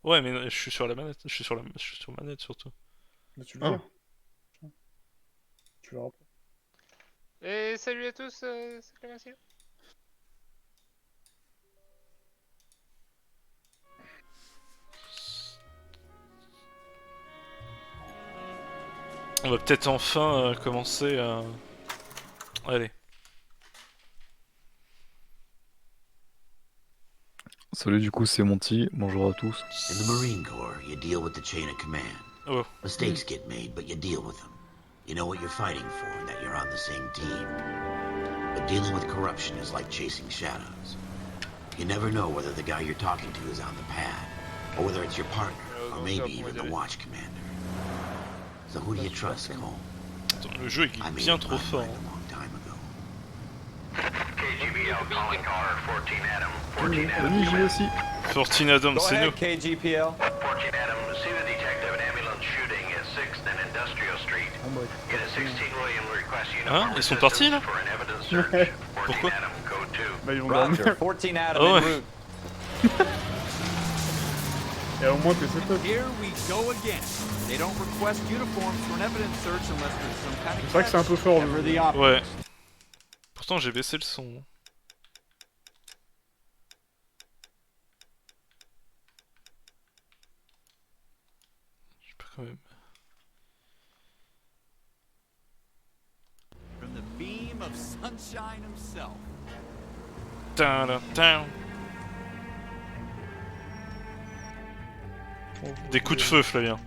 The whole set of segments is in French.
Ouais, mais je suis sur la manette. Je suis sur manette surtout. Mais tu le Ah, vires. Tu verras pas. Et salut à tous, c'est Clémentine. On va peut-être enfin commencer à... Allez. salut, du coup, c'est Monty. Bonjour à tous. In the Marine Corps, you deal with the chain of command. Oh. Mistakes get made, but you deal with them. You know what you're fighting for and that you're on the same team. But dealing with corruption is like chasing shadows. You never know whether the guy you're talking to is on the pad, or whether it's your partner, or maybe even the watch commander. So who do you trust, Cole? Attends, le jeu I est made bien up trop my fort. mind a long time ago. KGBL calling caller 14 Adam. 14 Adam. Salut, j'y aussi. Fortune Adam, Go c'est ahead, nous. KGPL. 14 Adam. See the detective, an ambulance shooting at 6th and Industrial Street. Unit 16 William request Hein, uniform ils sont partis, là? for an evidence search. 14 Pourquoi? Adam, code 2. Bah, ils vont Roger, dormir. 14 Adam Oh, en ouais. route. Et au moins, t'es setup. Here we go again. They don't request uniforms for an evidence search unless there's some kind C'est of vrai que c'est un peu fort. Ever Le... the opposite. Ouais. Pourtant j'ai baissé le son. Je sais pas quand même. From the beam of sunshine himself. Tin. Des coups de feu, Flavien.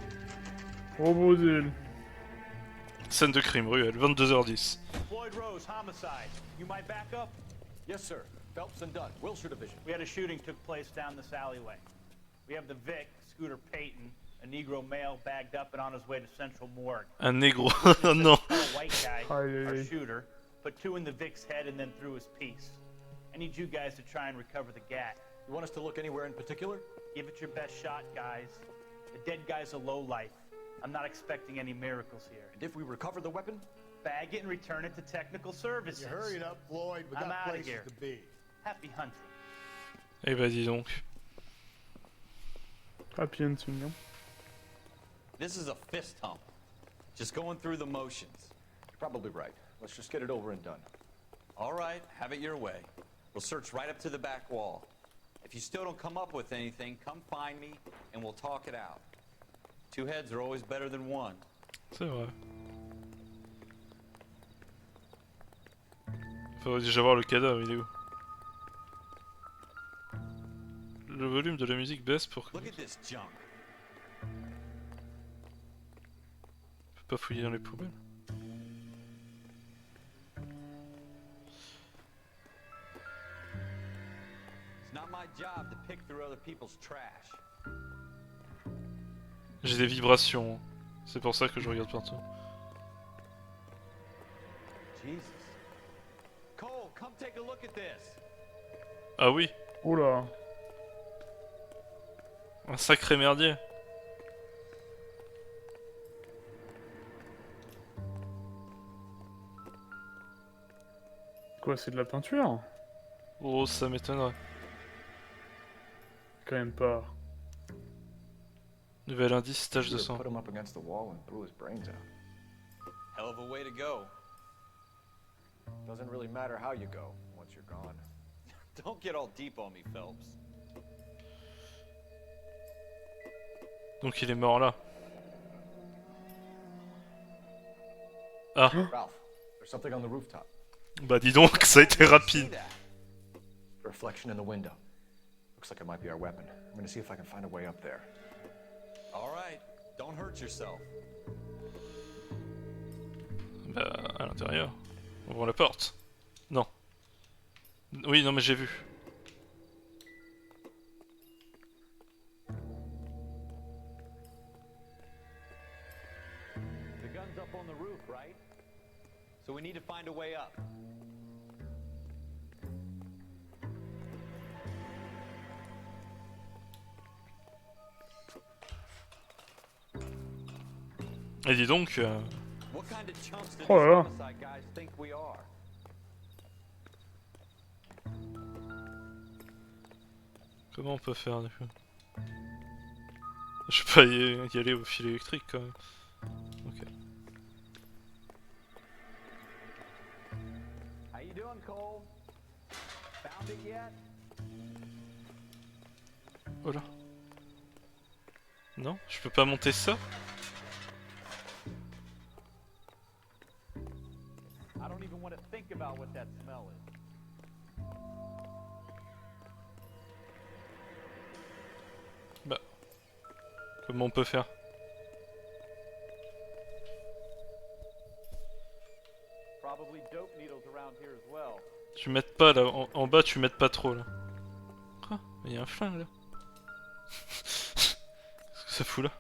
Oh bordel. Scène de crime, ruelle, 22h10. Floyd Rose, homicide. You might back up? Yes, sir. Phelps and Dunn, Wilshire Division. We had a shooting took place down this alleyway. We have the Vic, Scooter Payton, a Negro male bagged up and on his way to Central Morgue. Un négro. Oh non. A white guy, Aïe, our aïe. shooter, put 2 in the Vic's head and then threw his piece. I need you guys to try and recover the gat. You want us to look anywhere in particular? Give it your best shot, guys. The dead guy's a low life. I'm not expecting any miracles here. And if we recover the weapon? Bag it and return it to technical services. You hurry it up, Floyd. We I'm got outta places here. to be. Happy hunting. Eh bah dis donc. Happy hunting. Hein. This is a fist hump. Just going through the motions. You're probably right. Let's just get it over and done. All right, have it your way. We'll search right up to the back wall. If you still don't come up with anything, come find me and we'll talk it out. 2 heads are always better than 1. C'est vrai. Faut déjà voir le cadavre, il est où? Le volume de la musique baisse pour que... Look at this junk. Je peux pas fouiller dans les poubelles. It's not my job to pick through other people's trash. J'ai des vibrations. C'est pour ça que je regarde partout. Jesus. Cole, come take a look at this. Ah oui, Oula. un sacré merdier. Quoi, c'est de la peinture? Oh, ça m'étonnerait. Quand même pas. Nouvel indice, tache de Should've sang. put him up against the wall and blew his brains out. Hell of a way to go. Doesn't really matter how you go once you're gone. Don't get all deep on me, Phelps. Donc il est mort là. Ah, Ralph, there's something on the rooftop. bah dis donc, ça a été rapide. A reflection in the window. Looks like it might be our weapon. I'm gonna see if I can find a way up there. All right, don't hurt yourself. Bah, à l'intérieur. Ouvre la porte. Non. Oui, non mais j'ai vu. The gun's up on the roof, right? So we need to find a way up. Et dis donc, What kind of chumps do Oh these là là. homicide guys think we are? comment on peut faire du coup? Je peux pas y aller au fil électrique quand même. Ok. How you doing, Cole? Found it yet? Oh là. Non, je peux pas monter ça? I don't even want to think about what that smell is. Bah. Comment on peut faire? Probably dope needles around here as well. Tu m'aides pas là, en bas tu m'aides pas trop là. Ah, il y a un flingue là. Qu'est-ce que ça fout là?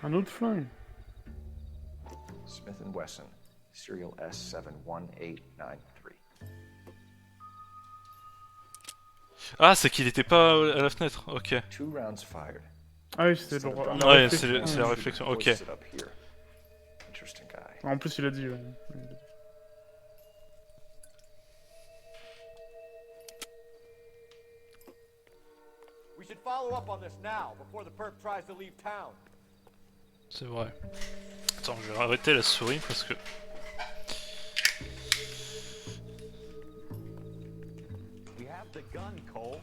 Un autre flingue. Smith & Wesson, serial S71893. Ah, c'est qu'il était pas à la fenêtre, ok. 2 rounds fired. Ah oui, c'était le la Ouais, réflexion. c'est la réflexion, ok. Hoisted up here. Interesting guy. En plus, il a dit. Ouais. We should follow up on this now, before the perp tries to leave town. C'est vrai. Attends, je vais arrêter la souris parce que... We have the gun, Cole.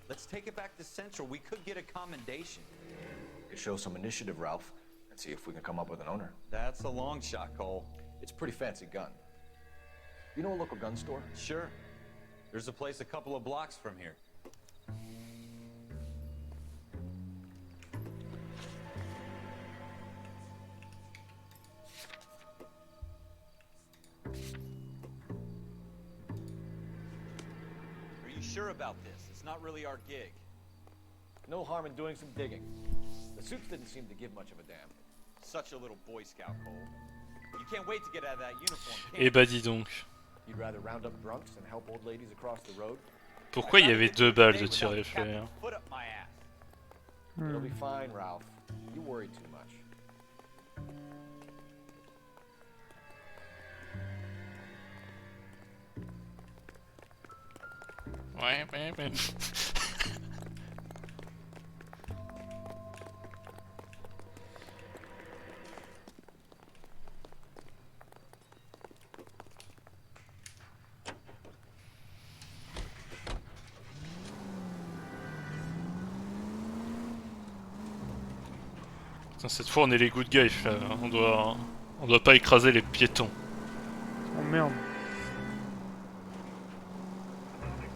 Let's take it back to Central. We could get a commendation. Could show some initiative, Ralph, and see if we can come up with an owner. That's a long shot, Cole. It's a pretty fancy gun. You know a local gun store? Sure. There's a place a couple of blocks from here. Are you sure about this? It's not really our gig. No harm in doing some digging. The suits didn't seem to give much of a damn. Such a little Boy Scout, Cole. You can't wait to get out of that uniform, can Eh you? bah dis donc. You'd rather round up drunks and help old ladies across the road? Pourquoi il y avait 2 balles de tir riflé hein? Foot up my ass. It'll be fine, Ralph. You worry too much. Ouais. Putain, cette fois on est les good guys, là. On doit pas écraser les piétons. Oh merde.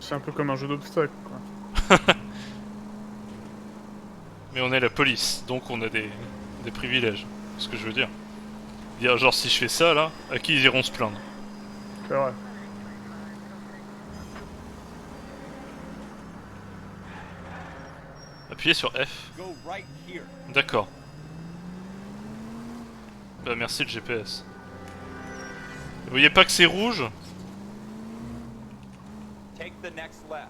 C'est un peu comme un jeu d'obstacles, quoi. Mais on est la police, donc on a des privilèges. C'est ce que je veux dire. Dire genre si je fais ça là, à qui ils iront se plaindre? C'est vrai. Appuyez sur F. Go right here. D'accord. Bah merci le GPS. Vous voyez pas que c'est rouge? Take the next left.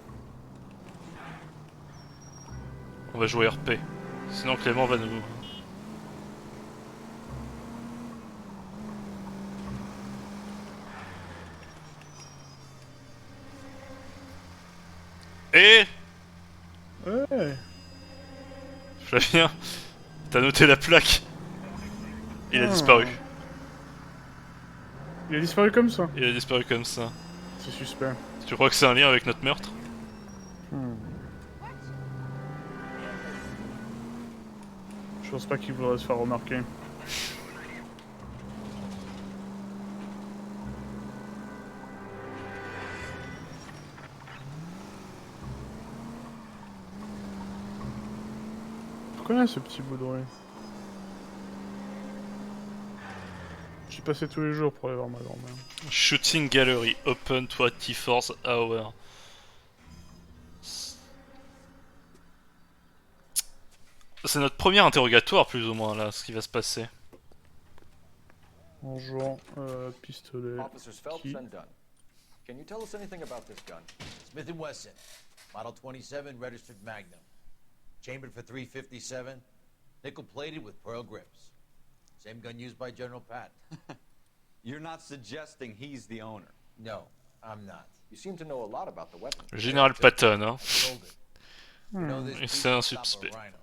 On va jouer RP. Sinon Clément va nous... Eh Ouais. Flavien, t'as noté la plaque. Il a disparu. Il a disparu comme ça. Il a disparu comme ça. C'est suspect. Tu crois que c'est un lien avec notre meurtre? Je pense pas qu'il voudrait se faire remarquer. Je connais ce petit bout de rue. J'y passais tous les jours pour aller voir ma grand-mère. Shooting Gallery, open 24 hours. C'est notre premier interrogatoire plus ou moins là, ce qui va se passer. Bonjour, pistolet. Officers Phelps Qui? and Dunn. Can you tell us anything about this gun? Smith & Wesson, Model 27, registered Magnum. Chambered for .357, nickel-plated with pearl grips. Same gun used by General Patton. You're not suggesting he's the owner. No, I'm not. You seem to know a lot about the weapon. Le général Patton, hein. I sold it. You know this Et beast c'est un is top of suspect. Rhino.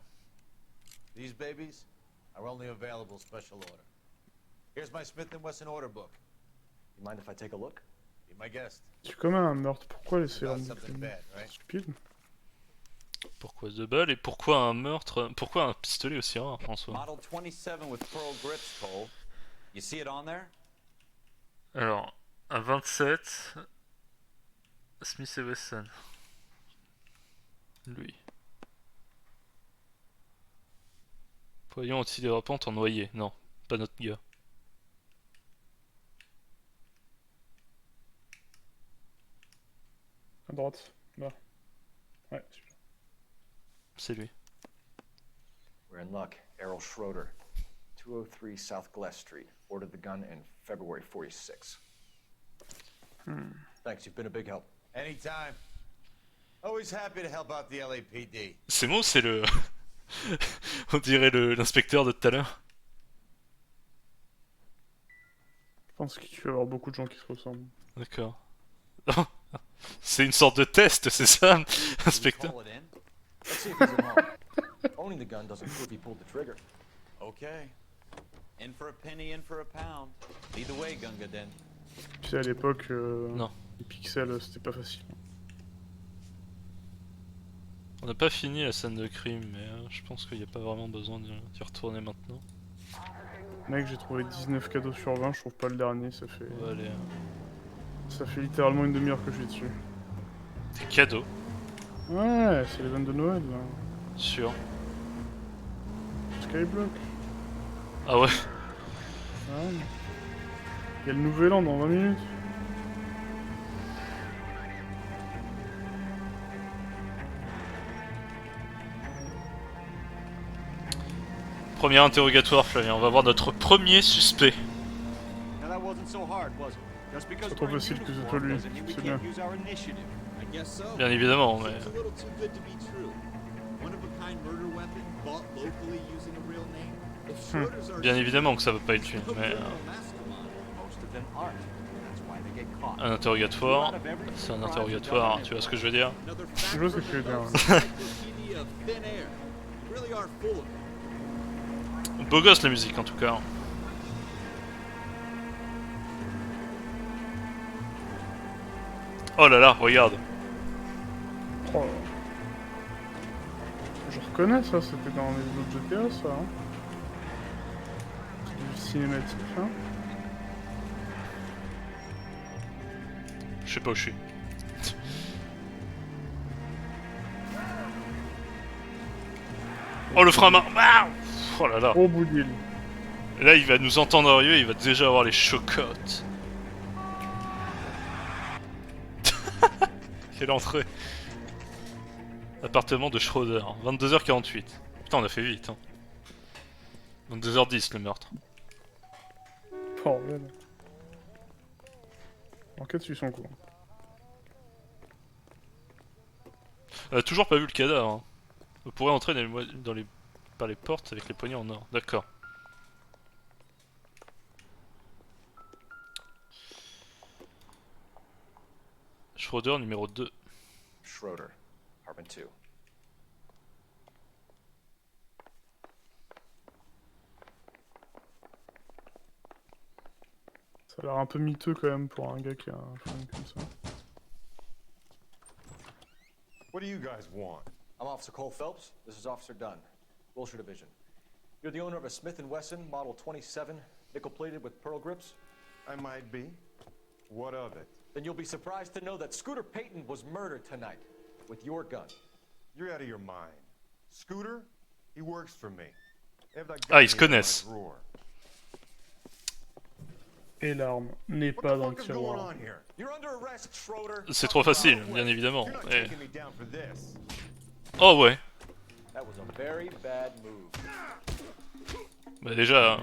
These babies are only available special order. Here's my Smith & Wesson order book. You mind if I take a look? Be my guest. C'est comme un meurtre, pourquoi laisser About un something bad, right? stupide? Pourquoi 2 balles et pourquoi un meurtre? Pourquoi un pistolet aussi rare en soi? Model 27 with pearl grips, Cole. You see it on there? Alors, un 27... Smith & Wesson. Lui. Voyons utiliser la pente en noyer. Non, pas notre gars. À droite, là. Ouais, celui-là. C'est lui. We're in luck. Errol Schroeder, 203 South Glass Street. Ordered the gun in February 46. Thanks, you've been a big help. Anytime. Always happy to help out the LAPD. C'est moi ou c'est le... On dirait l'inspecteur de tout à l'heure. Je pense qu'il va y avoir beaucoup de gens qui se ressemblent. D'accord. C'est une sorte de test, c'est ça, inspecteur? Call it in? Let's see if he's at home. Owning the gun doesn't prove he pulled the trigger. Okay. In for a penny, in for a pound. Lead the way, Gunga Din. Tu sais, à l'époque, Non. les pixels, c'était pas facile. On n'a pas fini la scène de crime, mais je pense qu'il n'y a pas vraiment besoin d'y retourner maintenant. Mec, j'ai trouvé 19 cadeaux sur 20, je trouve pas le dernier, ça fait... On va aller... Ça fait littéralement une demi-heure que je suis dessus. Des cadeaux, Ouais, c'est les 22 de Noël, là. sûr. Skyblock. Ah ouais. Ouais. Il y a le nouvel an dans 20 minutes. Premier interrogatoire, Flavien. On va voir notre premier suspect. Now that wasn't so hard, was it? Just because C'est trop we're in facile que ce uniform soit lui, doesn't mean we c'est can't bien. use our initiative. I guess so. Bien évidemment, mais... Seems a little too good to be true. One-of-a-kind murder weapon bought locally using a real name. If Schroeder's our Bien évidemment que ça va pas être lui, mais... mastermind, most of them aren't. That's why they get caught. Un interrogatoire, c'est un interrogatoire, tu vois ce que je veux dire? Another Je vois ce que tu veux dire. Ouais. encyclopedia of thin air. You really are full of it. Beau gosse la musique en tout cas. Oh là là, regarde. Oh. Je reconnais ça, c'était dans les autres GTA ça. Hein. C'est du cinématique, hein. Je sais pas où je suis. Oh le frein à main. Waouh. Oh là là. Gros bout d'île. Là il va nous entendre arriver, il va déjà avoir les chocottes. Quelle entrée. Appartement de Schroeder, 22h48. Putain on a fait vite hein. 22h10 le meurtre. Bordel. Enquête suit son cours. On a toujours pas vu le cadavre hein. On pourrait entrer par les portes avec les poignées en or, d'accord. Schroeder numéro 2. Schroeder, apartment 2. Ça a l'air un peu miteux quand même pour un gars qui a un flingue comme ça. What do you guys want? I'm Officer Cole Phelps. This is Officer Dunn, Wilshire Division. You're the owner of a Smith & Wesson Model 27, nickel-plated with pearl grips? I might be. What of it? Then you'll be surprised to know that Scooter Payton was murdered tonight with your gun. You're out of your mind. Scooter? He works for me. They have that Ah, gun ils se here in my connaissent. drawer. Et l'arme n'est What pas the dans le fuck is going tiroir. on here? You're under arrest, Schroeder. C'est trop facile, bien évidemment. You're not Eh. taking me down for this. Oh ouais. That was a very bad move. Bah déjà...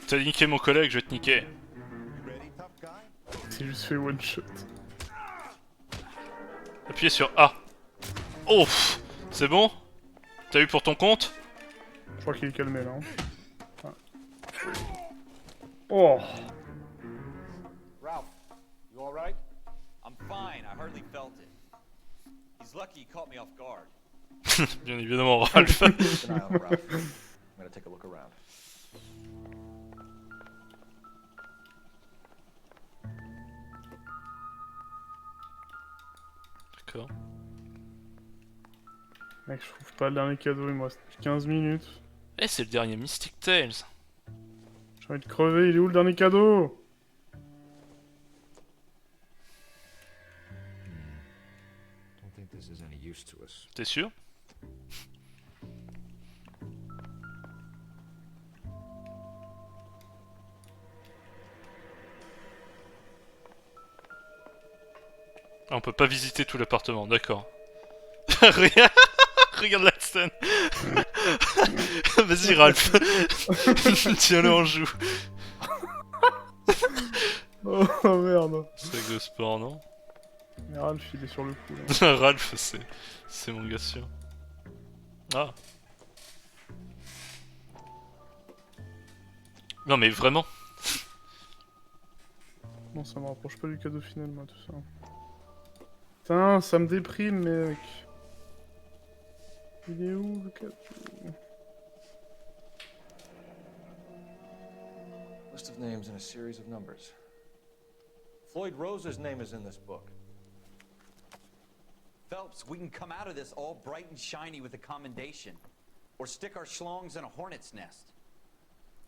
T'as niqué mon collègue, je vais te niquer. You ready, tough guy? C'est juste fait one shot. Appuyez sur A. Oh, c'est bon? T'as eu pour ton compte? Je crois qu'il est calmé là. Hein. Ah. Oh. Ralph, all right? I'm fine. I hardly felt it. He's lucky he caught me off guard. Bien évidemment, Ralph. Keep an eye on Ralph. I'm gonna take a look around. D'accord. Mec, je trouve pas le dernier cadeau, il me reste 15 minutes. Eh, c'est le dernier Mystic Tales. J'ai envie de crever, il est où le dernier cadeau? Don't think this is any use to us. T'es sûr? Ah, on peut pas visiter tout l'appartement, d'accord. Regarde, regarde la scène. Vas-y Ralph. Tiens-le en joue. Oh merde. C'est de sport, non? Mais Ralph, il est sur le coup là. Ralph, c'est mon gars sûr. Ah. Non mais vraiment. Non, ça me rapproche pas du cadeau final, moi, tout ça. Putain, ça me déprime, mec. Il est où le cadeau? List of names and a series of numbers. Floyd Rose's name is in this book. Phelps, we can come out of this all bright and shiny with a commendation. Or stick our schlongs in a hornet's nest.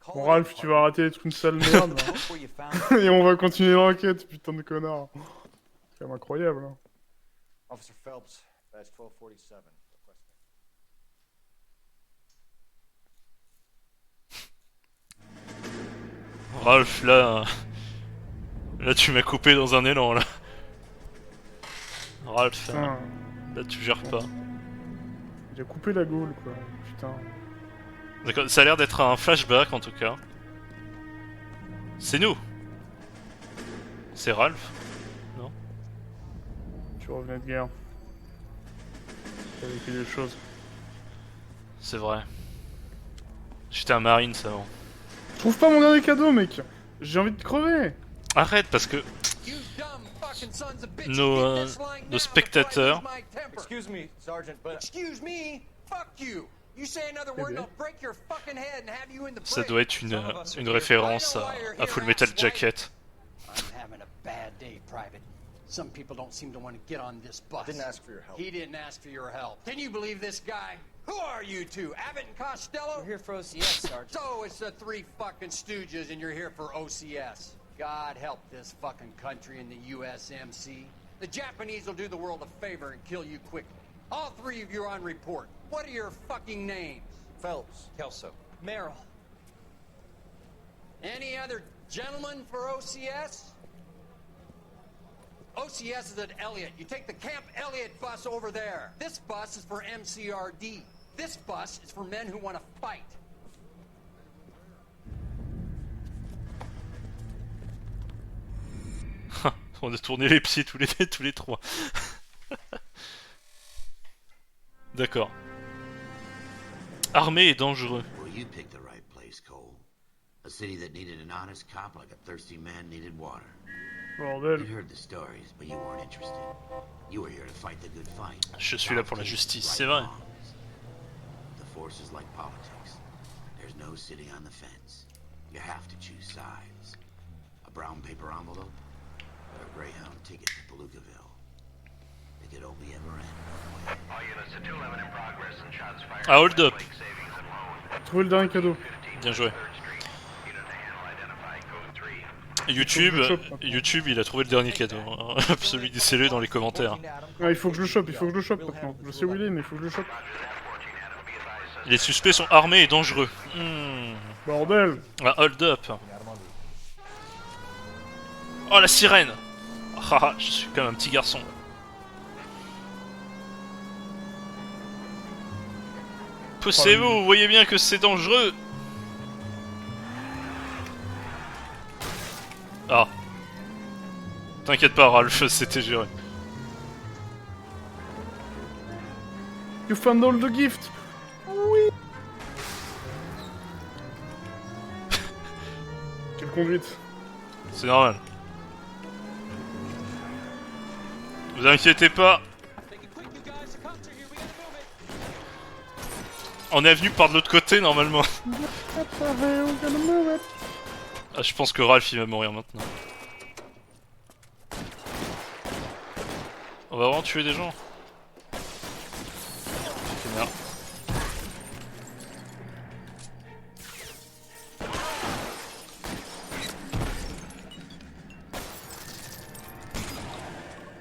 Call Bon, it Ralph, a tu vas arrêter d'être une sale merde. Look Hein. where you found it. Et on va continuer l'enquête, putain de connard. C'est quand même incroyable. Hein. Officer Phelps, badge 1247. Requesting. Ralph, là... Là tu m'as coupé dans un élan, là. Ralph, Putain, là tu gères pas. il a coupé la gaule, quoi. Putain. D'accord, ça a l'air d'être un flashback en tout cas. C'est nous. C'est Ralph. Non? Tu revenais de guerre. T'as vécu des choses. C'est vrai. J'étais un marine avant. Je trouve pas mon dernier cadeau, mec. J'ai envie de crever. Arrête parce que nos spectateurs... Excuse me, Sergeant, but Excuse me? Fuck you! You say another word and I'll break your fucking head and have you in the Ça brig. doit être une référence à Full Metal Jacket. I'm having a bad day, Private. Some people don't seem to want to get on this bus. didn't ask for your help. He didn't ask for your help. Can you believe this guy? Who are you two? Abbott and Costello? We're here for OCS, Sergeant. So it's the three fucking stooges and you're here for OCS. God help this fucking country and the USMC. The Japanese will do the world a favor and kill you quickly. All three of you are on report. What are your fucking names? Phelps. Kelso. Merrill. Any other gentlemen for OCS? OCS is at Elliott. You take the Camp Elliott bus over there. This bus is for MCRD. This bus is for men who want to fight. On a tourné les pieds tous les trois. D'accord. Armé et dangereux. Well, you picked the right place, Cole. A city that needed an honest cop like a thirsty man needed water. Bordel. You heard the stories, but you weren't interested. You were here to fight the good fight. Je suis là pour la justice, c'est vrai. The force is like politics. There's no sitting on the fence. You have to choose sides. A brown paper envelope or a Greyhound ticket to Palookaville. It could only ever end. All units to 211 in progress and shots fired. Ah, hold up. Lake Savings and Loan. Trouver le dernier cadeau. Bien joué. 3rd Street. Unit to handle identified code 3. YouTube, il a trouvé le dernier cadeau. Celui laissez-le dans les commentaires. Ah, il faut que je le chope, il faut que je le chope maintenant. Je sais où il est, mais il faut que je le chope. Les suspects sont armés et dangereux. Bordel. Ah, hold up. Oh, la sirène. Ah, je suis comme un petit garçon. Poussez-vous, vous voyez bien que c'est dangereux. Ah. T'inquiète pas, Ralph, c'était géré. You found all the gift. Oui. Quelle conduite. C'est normal. Vous inquiétez pas. On est venu par de l'autre côté normalement. Ah, je pense que Ralph il va mourir maintenant. On va vraiment tuer des gens. C'est merde.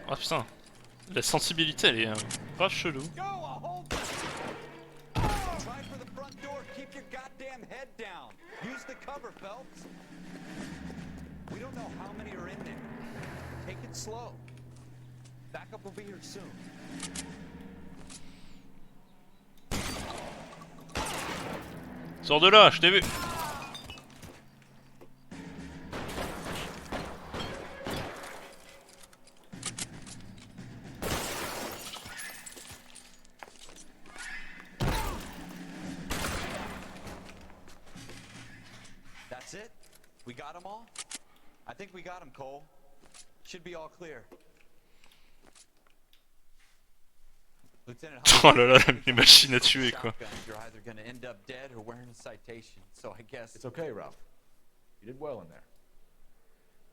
Ah putain, la sensibilité elle est grave chelou. Use the cover, Phelps. We don't know how many are in there. Take it slow. Backup will be here soon. Sors de là, je t'ai vu. That's it? We got them all? I think we got them, Cole. Should be all clear. Lieutenant Oh là là, les machines à tuer quoi. You're either gonna end up dead or wearing a citation, so I guess It's okay, Ralph. You did well in there.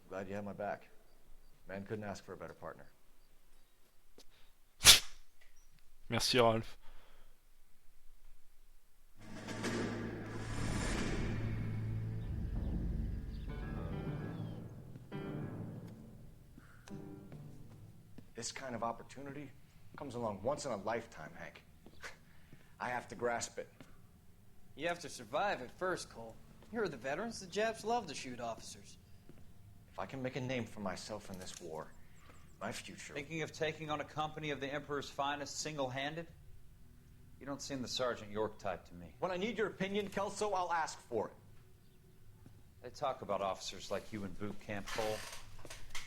I'm glad you had my back. Man couldn't ask for a better partner. Merci Ralph. This kind of opportunity comes along once in a lifetime, Hank. I have to grasp it. You have to survive it first, Cole. Here are the veterans. The Japs love to shoot officers. If I can make a name for myself in this war, my future... Thinking of taking on a company of the Emperor's finest single-handed? You don't seem the Sergeant York type to me. When I need your opinion, Kelso, I'll ask for it. They talk about officers like you in boot camp, Cole.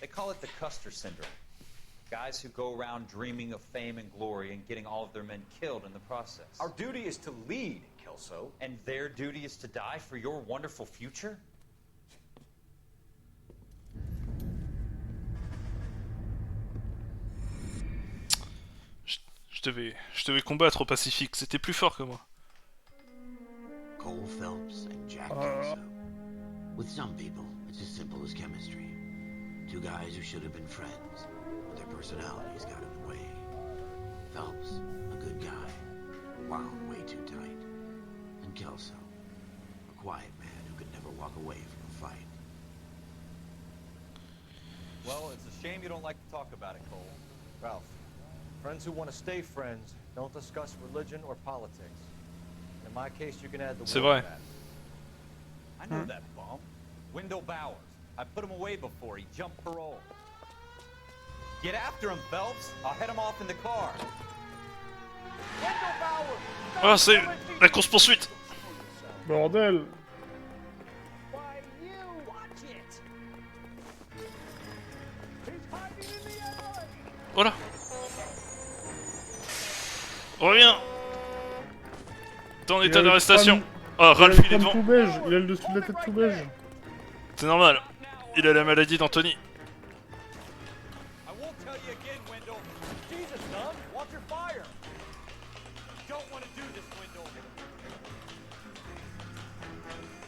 They call it the Custer Syndrome. Guys who go around dreaming of fame and glory and getting all of their men killed in the process. Our duty is to lead, Kelso. And their duty is to die for your wonderful future? Je devais combattre au Pacifique, c'était plus fort que moi. Cole Phelps and Jack Kelso. With some people, it's as simple as chemistry. Two guys who should have been friends, but their personalities got in the way. Phelps, a good guy, wound way too tight. And Kelso, a quiet man who could never walk away from a fight. Well, it's a shame you don't like to talk about it, Cole. Ralph, friends who want to stay friends don't discuss religion or politics. In my case, you can add the C'est war vrai. to that. I know that bum. Wendell Bowers. I put him away before. He jumped parole. Get after him, Phelps. I'll head him off in the car. Wendell Bowers! Ah, c'est la course-poursuite. Bordel. Why, you watch it! He's hiding in the alley! Voilà. Reviens. T'es en état d'arrestation. Ah, Ralph il est devant. Tout beige. Il a le dessus de la tête tout beige. C'est normal. Il a la maladie d'Anthony. I won't tell you again, Wendell. Jesus, son, watch your fire. You don't want to do this, Wendell.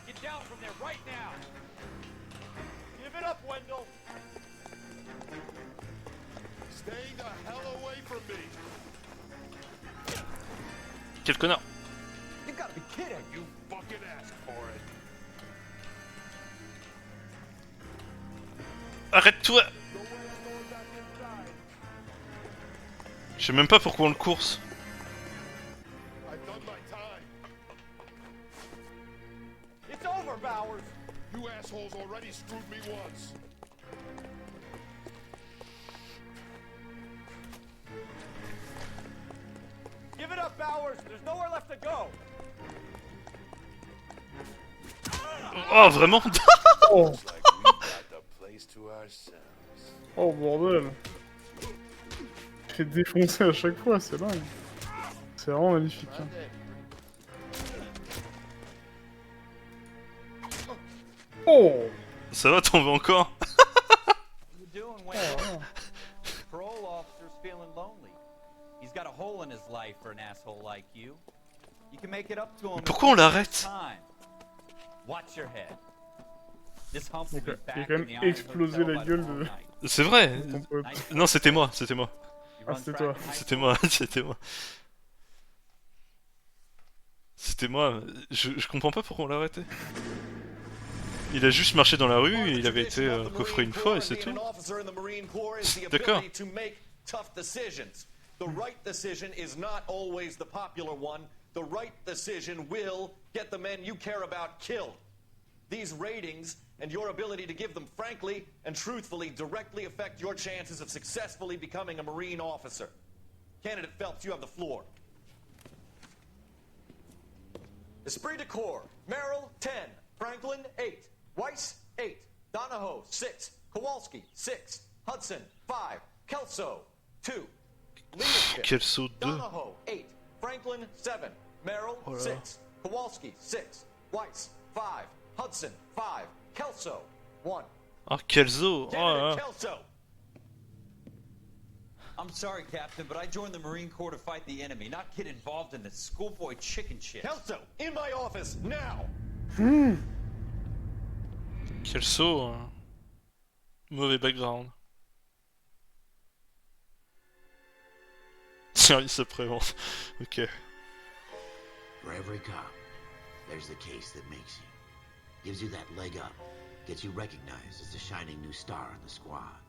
Get down from there right now. Give it up, Wendell. Stay the hell away from me. Quel connard. You gotta be kidding! You fucking asked for it. Arrête-toi. Je sais même pas pourquoi on le course. I've done my time. It's over, Bowers! You assholes already screwed me once. Give it up, Bowers! There's nowhere left to go! Oh, vraiment. Oh, Like we got the place to ourselves. oh bordel. Il fait défoncer à chaque fois, c'est dingue. C'est vraiment magnifique. Hein. Oh. Ça va, t'en veux encore? What you doing, Wendell? Parole officer feeling lonely. He's got a hole in his life for an asshole like you. You can make it up to him. Pourquoi on l'arrête? Watch your head. This hump Il will a be back quand in même the Iron explosé Hotel la by gueule tomorrow de... night. C'est vrai. Ton pote. Non, c'était moi, c'était moi. You Ah, run c'était track toi. in high C'était school? moi, c'était moi. C'était moi. Je comprends pas pourquoi on l'a arrêté. Il a juste marché dans la rue, et il avait été coffré une fois et c'est tout. D'accord. Tough decisions. The right decision is not always the popular one. The right decision will get the men you care about killed. These ratings and your ability to give them frankly and truthfully directly affect your chances of successfully becoming a Marine officer. Candidate Phelps, you have the floor. Esprit de Corps, Merrill 10, Franklin 8, Weiss 8, Donahoe 6, Kowalski 6, Hudson 5, Kelso 2, Leadership, Kelso 2. Donahoe 8, Franklin 7, Merrill 6, Kowalski 6, Weiss 5, Hudson 5, Kelso 1. Ah, Kelso. Oh là Candidate là. Kelso. I'm sorry, Captain, but I joined the Marine Corps to fight the enemy, not get involved in this schoolboy chicken shit. Kelso, in my office now. Kelso. Mauvais background. Service après-vente. Ok. For every cop, there's the case that makes you. Gives you that leg up. Gets you recognized as the shining new star in the squad.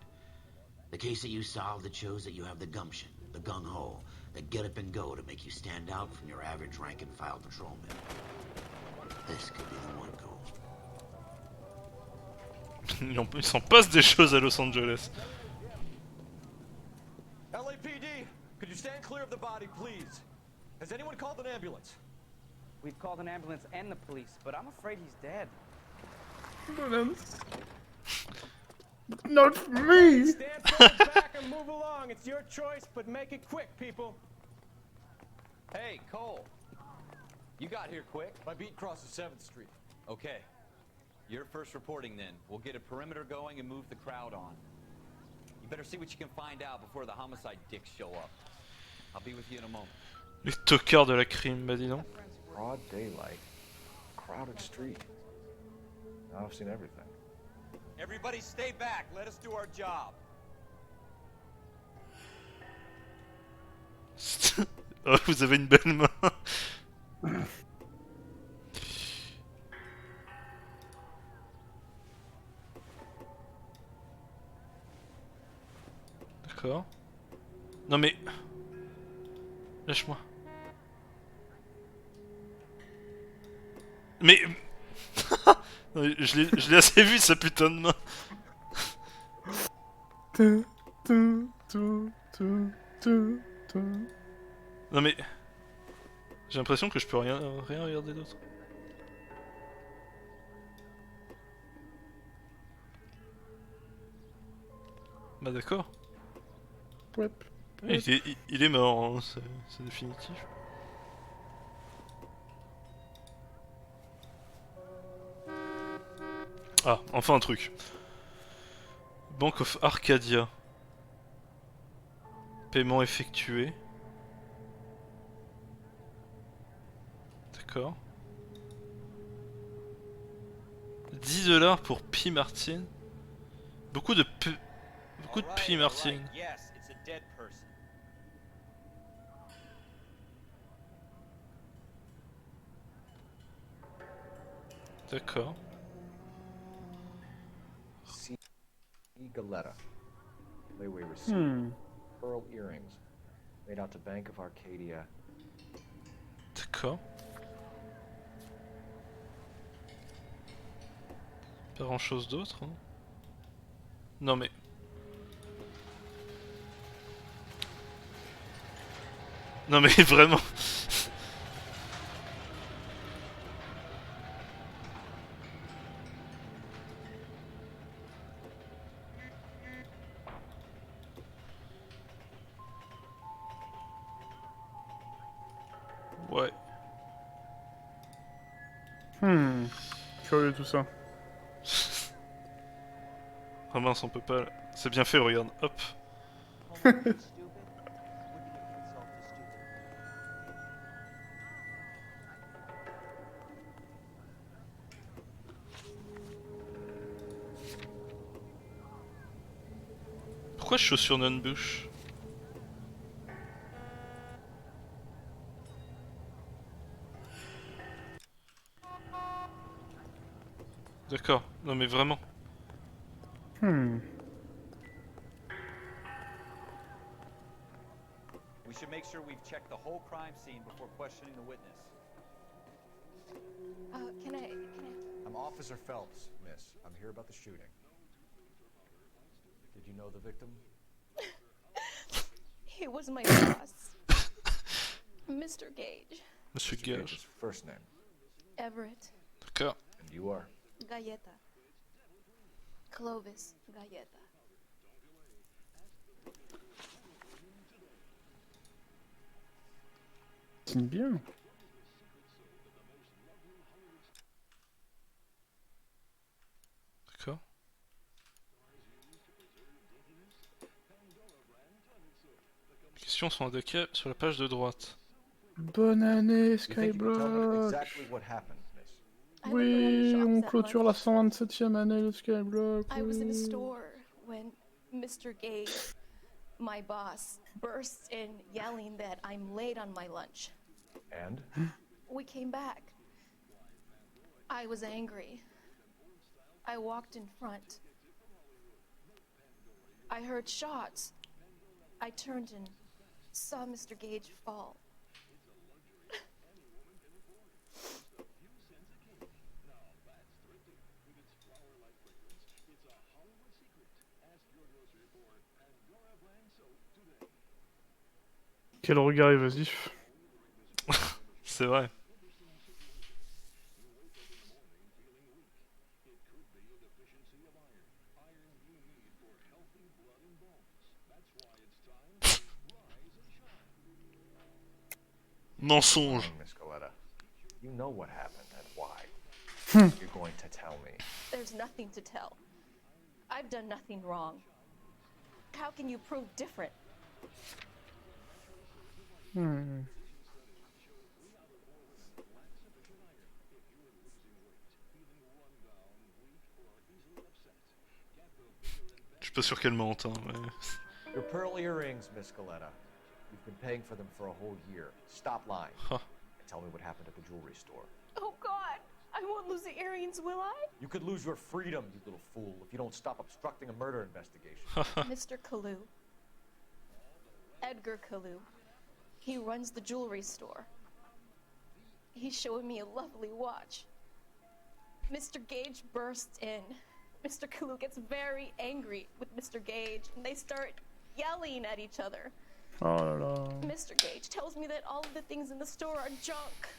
The case that you solved that shows that you have the gumption, the gung-ho, the get up and go to make you stand out from your average rank-and-file patrolman. This could be the one, Cole. Il s'en passe des choses à Los Angeles. LAPD, could you stand clear of the body, please? Has anyone called an ambulance? We've called an ambulance and the police, but I'm afraid he's dead. Not me! Stand further back and move along. It's your choice, but make it quick, people. Hey, Cole. You got here quick. My beat crosses 7th Street. Okay. You're first reporting then. We'll get a perimeter going and move the crowd on. You better see what you can find out before the homicide dicks show up. I'll be with you in a moment. Les tocards de la crime, bah dis donc. Broad daylight. Crowded street. Now I've seen everything. Everybody stay back. Let us do our job. Oh, vous avez une belle main. D'accord. Non mais... Lâche-moi. Mais... Non, je l'ai assez vu sa putain de main. Non mais... J'ai l'impression que je peux rien regarder d'autre. Bah d'accord. Ouais. Il est mort, hein, c'est définitif. Ah, enfin un truc. Bank of Arcadia. Paiement effectué. D'accord. 10$ pour P. Martin. Beaucoup de P Martin. Yes, it's a dead person. D'accord. C. Galetta. Layway receipt. Pearl earrings. Made out to Bank of Arcadia. D'accord. Pas grand chose d'autre. Hein. Non mais... Non mais vraiment... Ouais. Curieux tout ça. Ah mince, on peut pas... C'est bien fait, regarde, hop. Pourquoi chaussures non-bouche? D'accord, non mais vraiment. We should make sure we've checked the whole crime scene before questioning the witness. Can I... I'm Officer Phelps, miss. I'm here about the shooting. Did you know the victim? He was my boss. Mr. Gage. Monsieur Gage. First name? Everett. D'accord. And you are? Galleta. Clovis Galleta. C'est bien. D'accord. Les questions sont indiquées sur la page de droite. Bonne année, You think you can tell me Skyblock. exactly what happened, miss? Oui, on clôture la 127e année de Skyblock. I was in a oui. store when Mr. Gage, my boss, bursts in yelling that I'm late on my lunch. And? We came back. I was angry. I walked in front. I heard shots. I turned and saw Mr. Gage fall. Quel regard évasif. C'est vrai. Mensonge. Miss Coletta, you know what happened and why. You're going to tell me. There's nothing to tell. I've done nothing wrong. How can you prove different? Je suis pas sûr qu'elle mente, hein, mais... Your pearl earrings, Miss Coletta. You've been paying for them for a whole year. Stop lying. Huh. And tell me what happened at the jewelry store. Oh God, I won't lose the earrings, will I? You could lose your freedom, you little fool, if you don't stop obstructing a murder investigation. Mr. Kalu. Edgar Kalu. He runs the jewelry store. He showed me a lovely watch. Mr. Gage bursts in. Mr. Kalu gets very angry with Mr. Gage, and they start yelling at each other. Oh là là. Mr. Gage tells me that all of the things in the store are junk,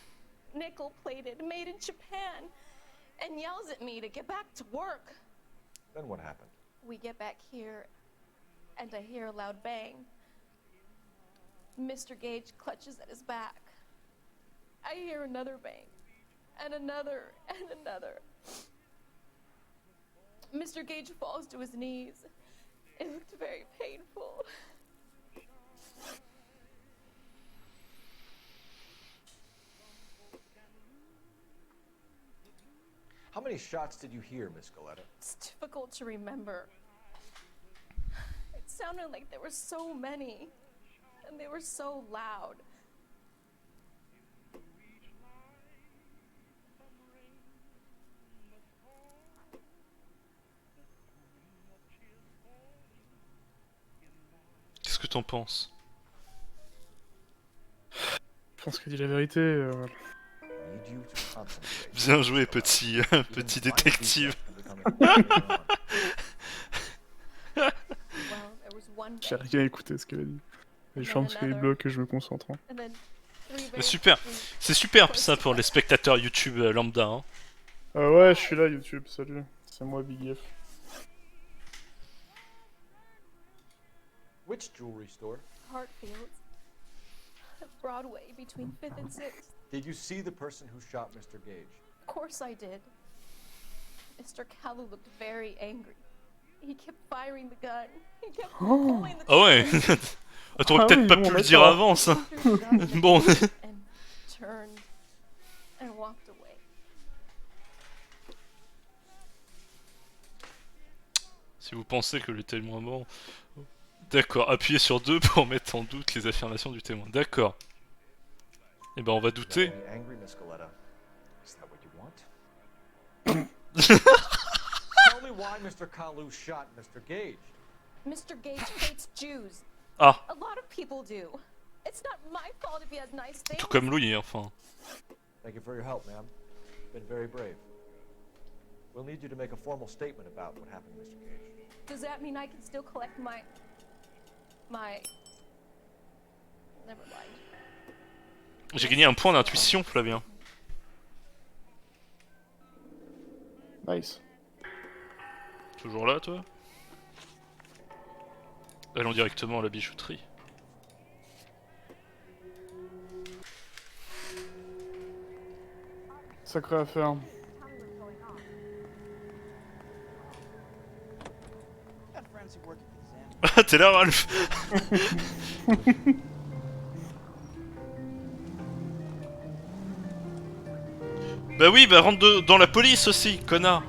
nickel-plated, made in Japan, and yells at me to get back to work. Then what happened? We get back here, and I hear a loud bang. Mr. Gage clutches at his back. I hear another bang, and another, and another. Mr. Gage falls to his knees. It looked very painful. How many shots did you hear, Miss Coletta? It's difficult to remember. It sounded like there were so many, and they were so loud. Qu'est-ce que t'en penses? Je pense qu'elle dit la vérité. Bien joué, petit, petit détective. J'ai rien écouté ce qu'elle a dit. Et je ferme Skyblock et je me concentre. Hein. Mais super, c'est super ça pour les spectateurs YouTube lambda. Hein. Ouais, je suis là YouTube, salut. C'est moi Big F. Which jewelry store? Hartfield. Broadway between 5th and 6th. Did you see the person who shot Mr. Gage? Of course I did. Mr. Kalu looked very angry. He kept firing the gun. He kept pulling the Ah ouais. T'aurais peut-être pas pu le dire avant ça. Bon. And turned and walked away. Si vous pensez que le témoin mort, D'accord, appuyez sur 2 pour mettre en doute les affirmations du témoin. D'accord. Et ben on va douter. Are you angry, Miss Galetta? Is that what you want? Tell me why Mr. Kalu shot Mr. Gage. Mr. Gage hates Jews. Ah. A lot of people do. It's not my fault if he has nice things. Tout comme Louis, enfin. Thank you for your help, ma'am. Been very brave. We'll need you to make a formal statement about what happened to Mr. Gage. Does that mean I can still collect my... Never mind. J'ai gagné un point d'intuition, Flavien. Nice. Toujours là, toi? Allons directement à la bijouterie. Sacrée affaire. Ah, t'es là, Ralph? Bah oui, bah rentre dans la police aussi, connard.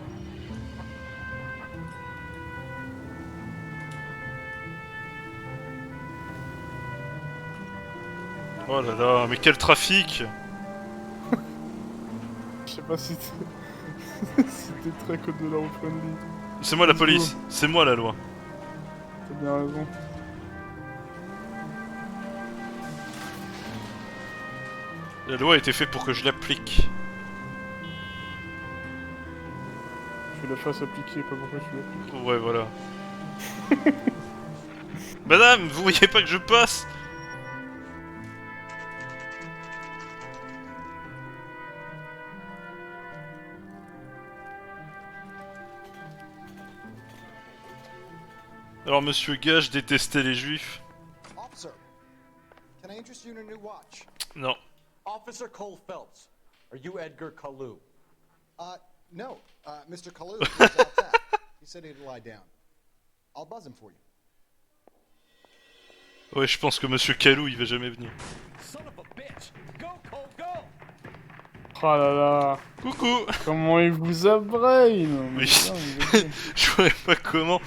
Oh là là, mais quel trafic! Je sais pas si t'es très code de la route friendly. C'est moi la police, c'est moi la loi. T'as bien raison. La loi a été faite pour que je l'applique. Je la fasse appliquer, pas pourquoi je l'applique. Ouais, voilà. Madame, vous voyez pas que je passe? Alors, Monsieur Gage détestait les juifs. Officer, can I interest you in a new watch? Non. Officer Cole Phelps, are you Edgar Kalu? No. Mr. Kalu is outside. He said he'd lie down. I'll buzz him for you. Ouais, je pense que Monsieur Kalou, il va jamais venir. Son of a bitch! Go, Cole, go! Oh là là. Coucou. Comment il vous abraine? Oui. Je vois pas comment.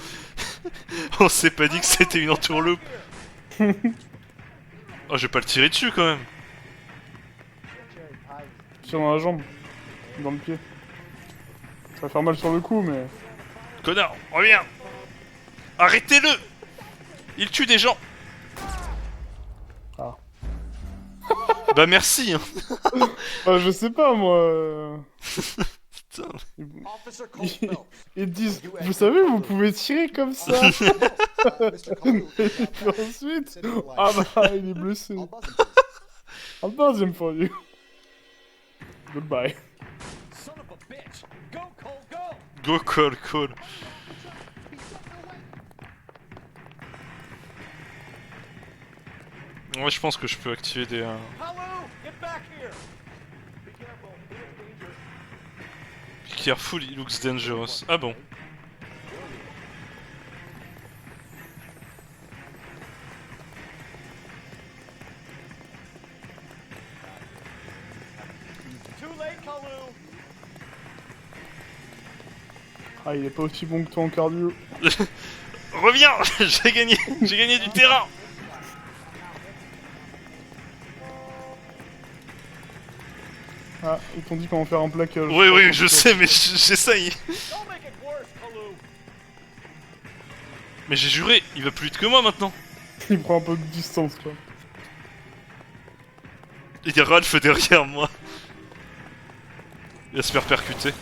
On s'est pas dit que c'était une entourloupe. Oh, je vais pas le tirer dessus quand même. Tire dans la jambe. Dans le pied. Ça va faire mal sur le coup, mais... Connard, reviens. Arrêtez-le. Il tue des gens. Ah. Bah merci hein. Bah je sais pas moi. Putain. Ils disent, vous savez, vous pouvez tirer comme ça. Et puis ensuite, ah bah il est blessé. I'll buzz him for you. Goodbye. Go call call. Ouais, je pense que je peux activer des... Be careful, he looks dangerous. Ah bon. Ah, il est pas aussi bon que toi en cardio. Reviens. J'ai gagné du terrain. Ah, ils t'ont dit comment faire un plaquage. Oui, oui, je sais, mais j'essaye. Mais j'ai juré, il va plus vite que moi maintenant. Il prend un peu de distance, quoi. Il y a Ralph derrière moi. Il va se faire percuter.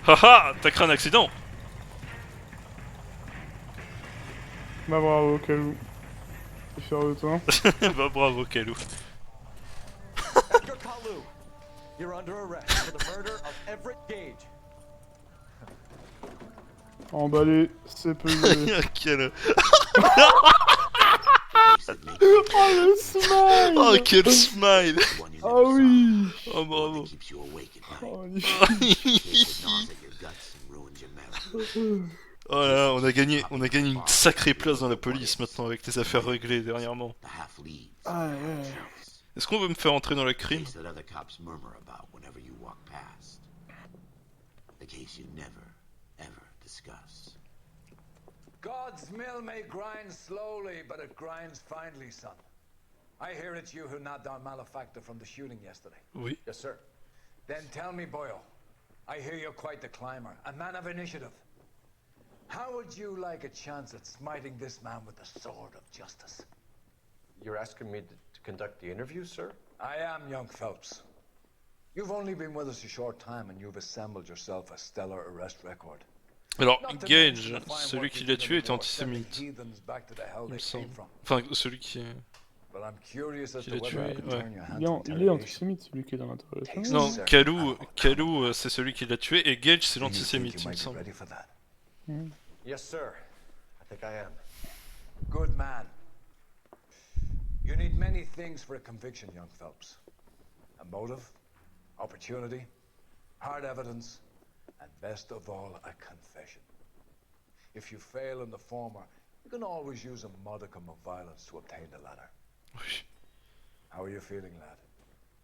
Haha, t'as créé un accident. Bah bravo, Kalou. Je suis fier de toi. Bah bravo, Kalou. Edgar Kalu, you're under arrest for the murder of Everett Gage. Emballé, c'est pesé. Quel... Oh le smile. Oh quel smile. Oh oui. Oh bravo. Oh, oh là, on a gagné une sacrée place dans la police maintenant avec tes affaires réglées dernièrement. Ah ouais. Est-ce qu'on veut me faire entrer dans la crime? God's mill may grind slowly, but it grinds finely, son. I hear it's you who knocked down Malefactor from the shooting yesterday. Oui. Yes, sir. Then tell me, Boyle, I hear you're quite the climber, a man of initiative. How would you like a chance at smiting this man with the sword of justice? You're asking me to conduct the interview, sir? I am, young Phelps. You've only been with us a short time and you've assembled yourself a stellar arrest record. Alors, Gage, celui qui l'a tué était antisémite. Il me semble. Enfin, celui qui l'a tué, ouais. Il est antisémite, celui qui est dans l'interrogation. Non, Kalou, c'est celui qui l'a tué, et Gage, c'est l'antisémite, il me semble. Yes, sir. I think I am. Good man. You need many things for a conviction, young Phelps. A motive, opportunity, hard evidence, and best of all, a confession. If you fail in the former, you can always use a modicum of violence to obtain the latter. How are you feeling, lad?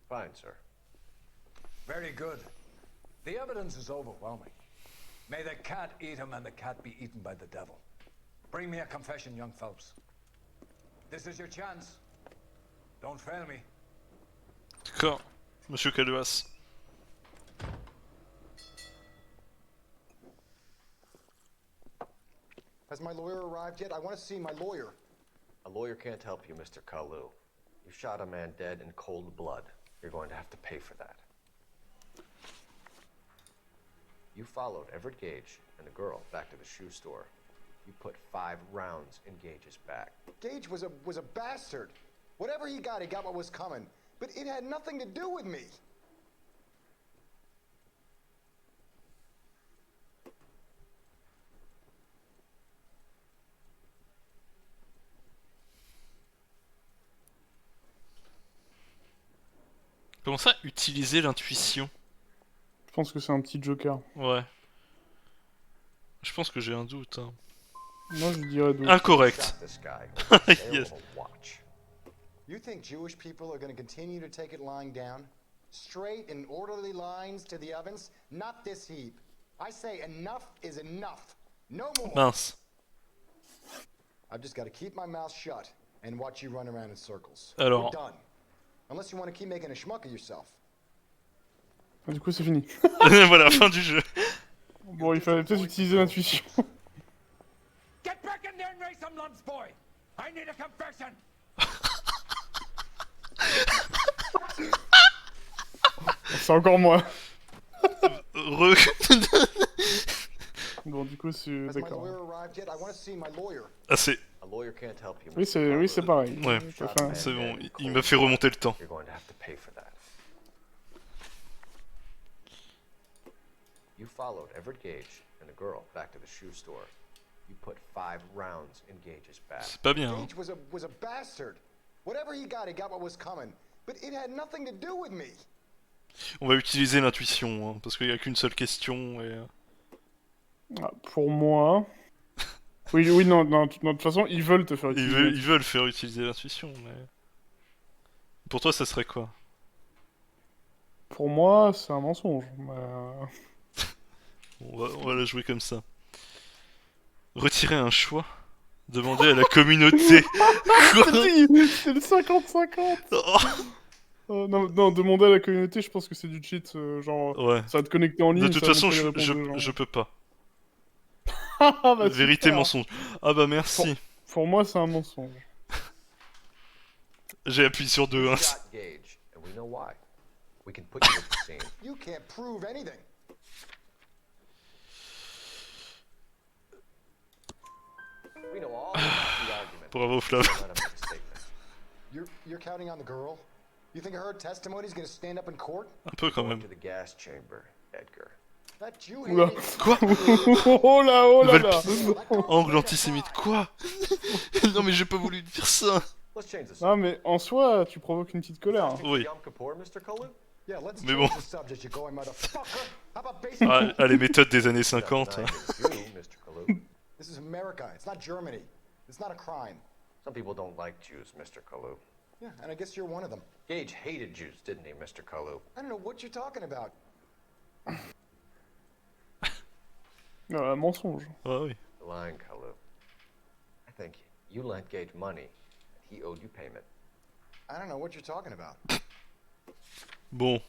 Fine, sir. Very good. The evidence is overwhelming. May the cat eat him and the cat be eaten by the devil. Bring me a confession, young Phelps. This is your chance. Don't fail me. D'accord, Monsieur Cadenas. Has my lawyer arrived yet? I want to see my lawyer. A lawyer can't help you, Mr. Kalu. You shot a man dead in cold blood. You're going to have to pay for that. You followed Everett Gage and the girl back to the shoe store. You put 5 rounds in Gage's back. Gage was a bastard. Whatever he got what was coming. But it had nothing to do with me. Comment ça, utiliser l'intuition? Je pense que c'est un petit joker. Ouais. Je pense que j'ai un doute. Hein. Moi je dirais doute. Incorrect. Yes. You think Jewish people are going to continue to take it lying down? Straight in orderly lines to the ovens? Not this heap. I say enough is enough. No more. Mince. I've just got to keep my mouth shut and watch you run around in circles. Alors. We're done. Unless you want to keep making a schmuck of yourself. Du coup c'est fini. Voilà, fin du jeu. Bon, il fallait peut-être utiliser l'intuition. Get back in there and raise some lumps, boy. I need a confession. C'est encore moi. Bon, du coup, c'est d'accord. Ah, c'est. Oui, c'est pareil. Ouais, c'est bon, il m'a fait remonter le temps. You followed Everett Gage and the girl back to the shoe store. You put 5 rounds in Gage's back. C'est pas bien. Gage was a bastard. Whatever he got what was coming. But it had nothing to do with me. On va utiliser l'intuition, hein, parce qu'il n'y a qu'une seule question et... Ah, pour moi... oui, non, de toute façon, ils veulent te faire utiliser. Ils veulent faire utiliser l'intuition, mais... Pour toi, ça serait quoi? Pour moi, c'est un mensonge. On va la jouer comme ça. Retirer un choix. Demander à la communauté. C'est le 50-50. Non, demander à la communauté, je pense que c'est du cheat, genre, ouais. Ça va te connecter en ligne. De toute façon, je peux pas. Bah, vérité, mensonge. Ah bah merci. Pour moi, c'est un mensonge. J'ai appuyé sur 2, hein. You can't prove anything. Bravo, Flav. You're counting on the girl? You think her testimony is going to stand up in court? Un peu quand même. Oula. Quoi? Oh là. Angle antisémite. Quoi? Non mais j'ai pas voulu dire ça. Non mais en soi, tu provoques une petite colère. Hein. Oui. Mais bon. Ah, les méthodes des années 50. This is America. It's not Germany. It's not a crime. Some people don't like Jews, Mr. Kalu. Yeah, and I guess you're one of them. Gage hated Jews, didn't he, Mr. Kalu? I don't know what you're talking about. Mensonge. Ah oui. Lying, Kalu. think you lent Gage money, and he owed you payment. I don't know what you're talking about. Bon,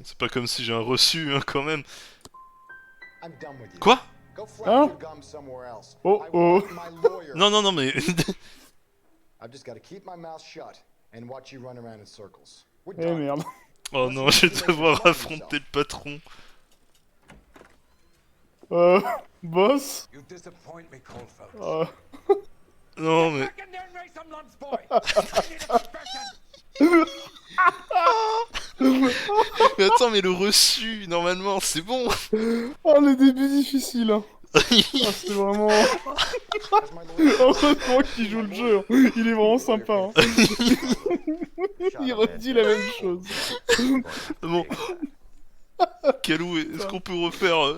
c'est pas comme si j'ai un reçu, hein, quand même. I'm done with you. Quoi? Go flap your gum somewhere else. Oh I oh. want my lawyer. Non, non, non, mais... I've just got to keep my mouth shut and watch you run around in circles. We're Eh done. merde. Oh non, je vais devoir affronter le patron. Boss. You disappoint me, Coldfeld. Non, mais... Mais attends, mais le reçu, normalement, c'est bon. Oh, le début difficile, hein. C'est vraiment... Heureusement qu'il joue le jeu, hein. Il est vraiment sympa, hein. Il redit la même chose. Bon. Kalou, est-ce qu'on peut refaire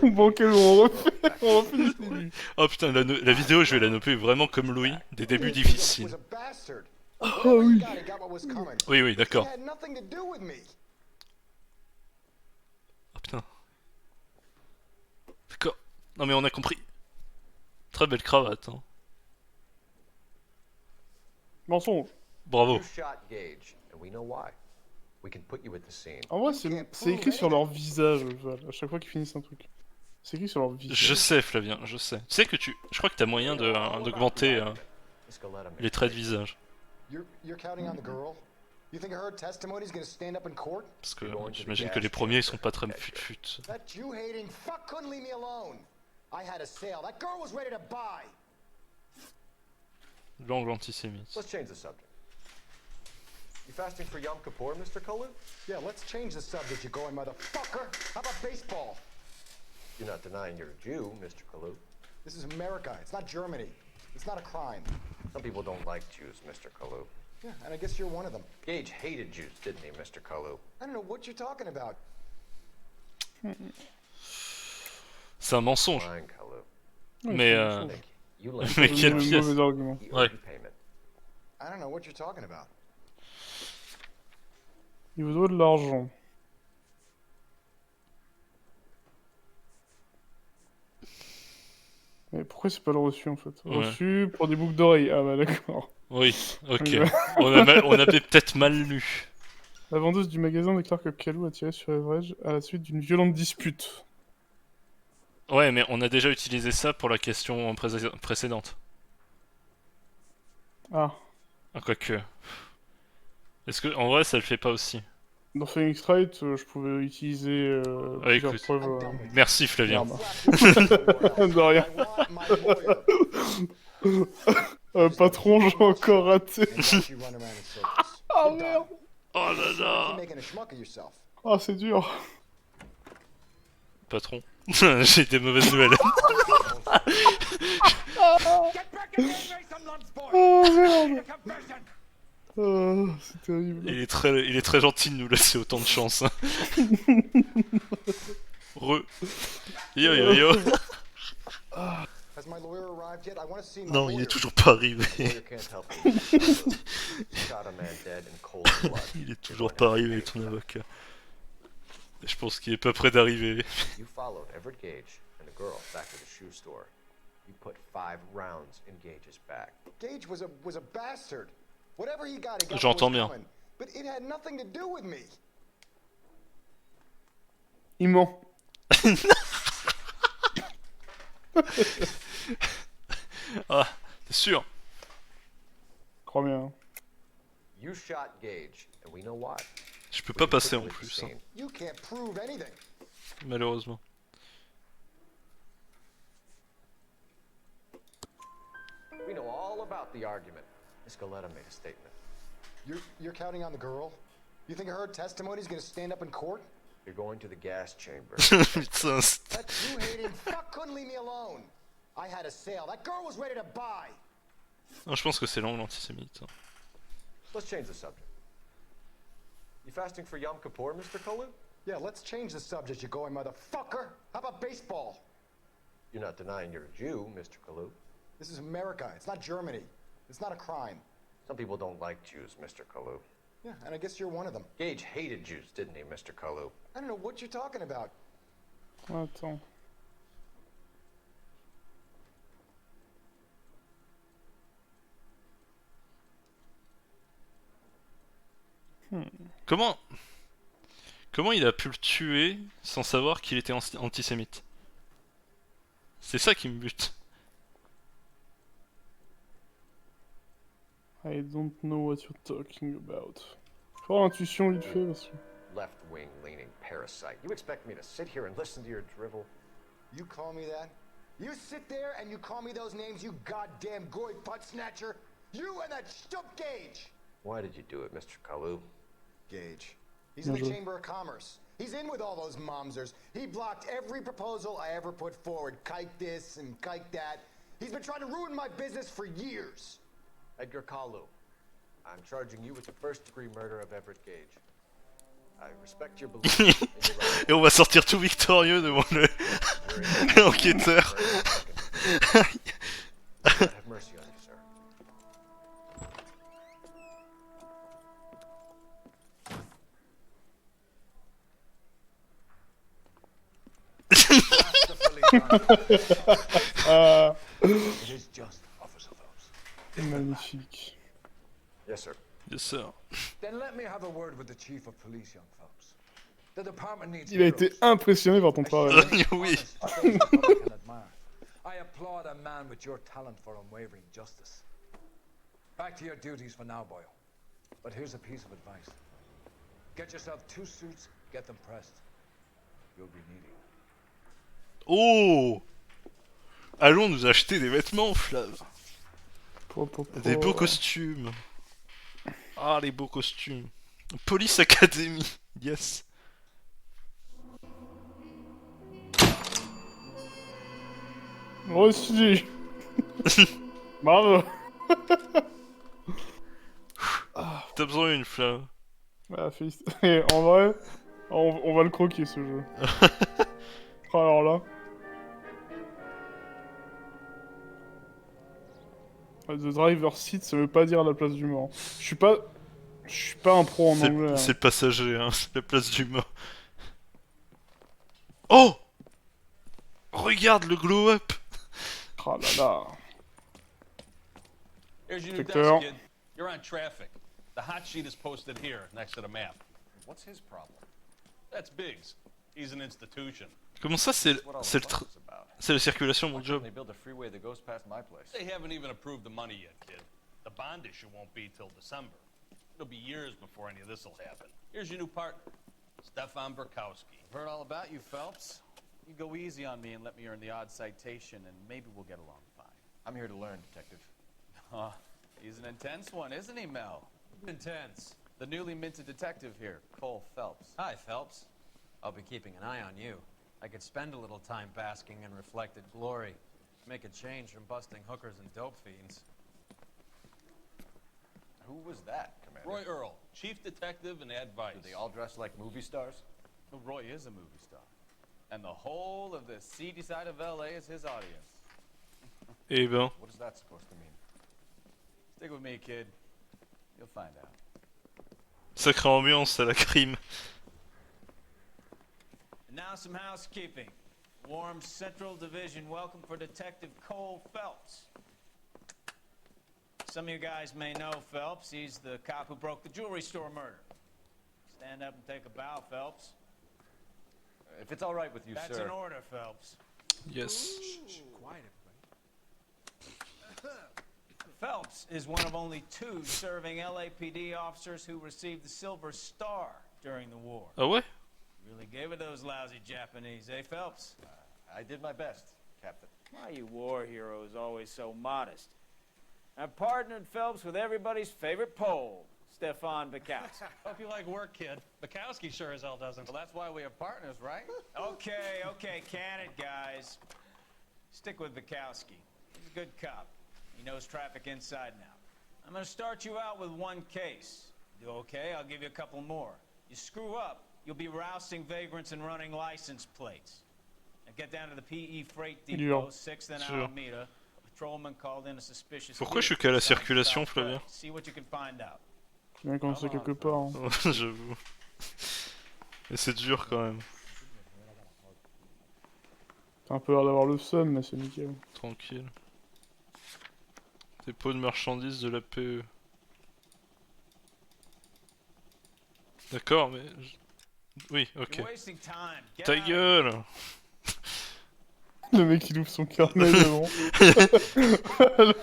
Bon, Kalou, on refait du début. Oh putain, la vidéo, je vais la noter vraiment comme Louis, des débuts difficiles. Ah oui. Oui, oui, d'accord. Oh putain. D'accord. Non mais on a compris. Très belle cravate, hein. Mensonge. Bravo. You shot Gage, and we know why. We can put you at the scene. En vrai, c'est écrit sur leur visage, à chaque fois qu'ils finissent un truc. C'est écrit sur leur visage. Je sais, Flavien, je sais. Tu sais que je crois que t'as moyen d'augmenter les traits de visage. You're counting on the girl? You think her testimony is going to stand up in court? Parce que j'imagine que les premiers ils sont pas très fut-fut. That Jew-hating fuck couldn't leave me alone. I had a sale. That girl was ready to buy. L'angle antisémite. Let's change the subject. You fasting for Yom Kippur, Mr. Kalu? Yeah, let's change the subject, you going motherfucker. How about baseball? You're not denying you're a Jew, Mr. Kalu. This is America. It's not Germany. It's not a crime. Some people don't like Jews, Mr. Kalu. Yeah, and I guess you're one of them. Gage hated Jews, didn't he, Mr. Kalu? I don't know what you're talking about. C'est un mensonge. Fine, Kalu. Mais mais quelle pièce. Ouais. I don't know what you're talking about. Il vous doit de l'argent. Mais pourquoi c'est pas le reçu en fait? Ouais. Reçu pour des boucles d'oreilles. Ah bah d'accord. Oui, ok. On avait peut-être mal lu. La vendeuse du magasin déclare que Kalou a tiré sur Everidge à la suite d'une violente dispute. Ouais, mais on a déjà utilisé ça pour la question précédente. Ah. Ah, quoique. Est-ce que, en vrai, ça le fait pas aussi? Dans Phoenix Wright, je pouvais utiliser plusieurs écoute. preuves. Merci Flavien. De rien. Patron, j'ai encore raté. Oh merde. Oh là là. Ah, c'est dur. Patron, j'ai des mauvaises nouvelles. Oh merde. C'est terrible. Il est très gentil de nous laisser autant de chance. Hein. Re. Yo yo yo. Non, il est toujours pas arrivé. Il est toujours pas arrivé, ton avocat. Je pense qu'il est pas près d'arriver. You followed Everett Gage and the girl back to the shoe store. You put 5 rounds in Gage's back. Gage was a bastard. Whatever he got J'entends bien. But it had nothing to do with me. Il ment. Ah, t'es sûr? Crois bien. You shot Gage, and we know why. Je peux pas passer en plus. Hein. You can't prove anything. Malheureusement. We know all about the argument. Miss Galetta made a statement. You're counting on the girl? You think her testimony is going to stand up in court? You're going to the gas chamber. Putain, that Jew-hating fuck couldn't leave me alone. I had a sale. That girl was ready to buy. Non, je pense que c'est l'angle antisémite. Hein. Let's change the subject. You fasting for Yom Kippur, Mr. Kalu? Yeah, let's change the subject, you going motherfucker. How about baseball? You're not denying you're a Jew, Mr. Kalu. This is America. It's not Germany. It's not a crime. Some people don't like Jews, Mr. Kalu. Yeah, and I guess you're one of them. Gage hated Jews, didn't he, Mr. Kalu? I don't know what you're talking about. Attends. Comment il a pu le tuer sans savoir qu'il était antisémite? C'est ça qui me bute. I don't know what you're talking about. Faut avoir intuition vite fait parce que... Left-wing leaning parasite. You expect me to sit here and listen to your drivel? You call me that? You sit there and you call me those names, you goddamn goy butt snatcher? You and that stup Gage! Why did you do it, Mr. Kalu? Gage. He's in the Chamber of Commerce. He's in with all those momsers. He blocked every proposal I ever put forward. Kike this and kike that. He's been trying to ruin my business for years. Edgar Kalu, I'm charging you with the first-degree murder of Everett Gage. I respect your belief. Et on va sortir tout victorieux devant le l'enquêteur. Have mercy on you, sir. It is just, Officer Phelps. Magnifique. Yes, sir. Yes, sir. Then let me have a word with the chief of police, young Phelps. The department needs Il a été impressionné par ton travail. Oui. I applaud a man with your talent for unwavering justice. Back to your duties for now, Boyle. But here's a piece of advice. Get yourself 2 suits, get them pressed. You'll be needing. Oh! Allons nous acheter des vêtements, Flav. Des beaux costumes. Ah, les beaux costumes. Police Academy. Yes. Reçu. Bravo. T'as besoin d'une Flav. Ah, félicitations. En vrai, on va le croquer ce jeu. Alors là. The Driver's Seat, ça veut pas dire la place du mort. Je suis pas un pro en anglais. Hein. C'est le passager, hein, c'est la place du mort. Oh! Regarde le glow-up! Ah là là. Here's your new Victor. desk, kid. You're on traffic. The hot sheet is posted here, next to the map. What's his problem? That's Biggs. He's an institution. Comment ça, c'est la circulation, mon job? They build a freeway that goes past my place. They haven't even approved the money yet, kid. The bond issue won't be till December. It'll be years before any of this will happen. Here's your new partner, Stefan Burkowski. I've heard all about you, Phelps. You go easy on me and let me earn the odd citation, and maybe we'll get along fine. I'm here to learn, Detective. He's an intense one, isn't he, Mel? Intense. The newly minted detective here, Cole Phelps. Hi, Phelps. I'll be keeping an eye on you. I could spend a little time basking in reflected glory. Make a change from busting hookers and dope fiends. Who was that, Commander? Roy Earl, chief detective and advice. Do they all dress like movie stars? Well, Roy is a movie star. And the whole of the seedy side of LA is his audience. Eh ben. What is that supposed to mean? Stick with me, kid. You'll find out. Sacrée ambiance à la crime. And now some housekeeping. Warm Central Division welcome for Detective Cole Phelps. Some of you guys may know Phelps. He's the cop who broke the jewelry store murder. Stand up and take a bow, Phelps. If it's all right with you, That's sir. an order, Phelps. Yes. Quiet, everybody. Phelps is one of only 2 serving LAPD officers who received the Silver Star during the war. Ah ouais? Really gave it those lousy Japanese, eh, Phelps? I did my best, Captain. Why you war heroes always so modest? I partnered Phelps with everybody's favorite Pole, Stefan Bukowski. Hope you like work, kid. Bukowski sure as hell doesn't. Well, that's why we have partners, right? Okay, can it, guys? Stick with Bukowski. He's a good cop. He knows traffic inside and out. I'm gonna start you out with 1 case. Do okay? I'll give you a couple more. You screw up, you'll be rousting vagrants and running license plates. Now get down to the PE Freight Depot, 6th and Alameda. A patrolman called in a suspicious Pourquoi je suis qu'à la circulation, Flavien? See what you can find out. Faut bien commencer quelque part. Hein. J'avoue. Mais c'est dur quand même. T'as un peu l'air d'avoir le seum, mais c'est nickel. Tranquille. Dépôt de marchandises de la PE. D'accord, mais... Oui, ok. Ta gueule. Le mec il ouvre son carnet devant.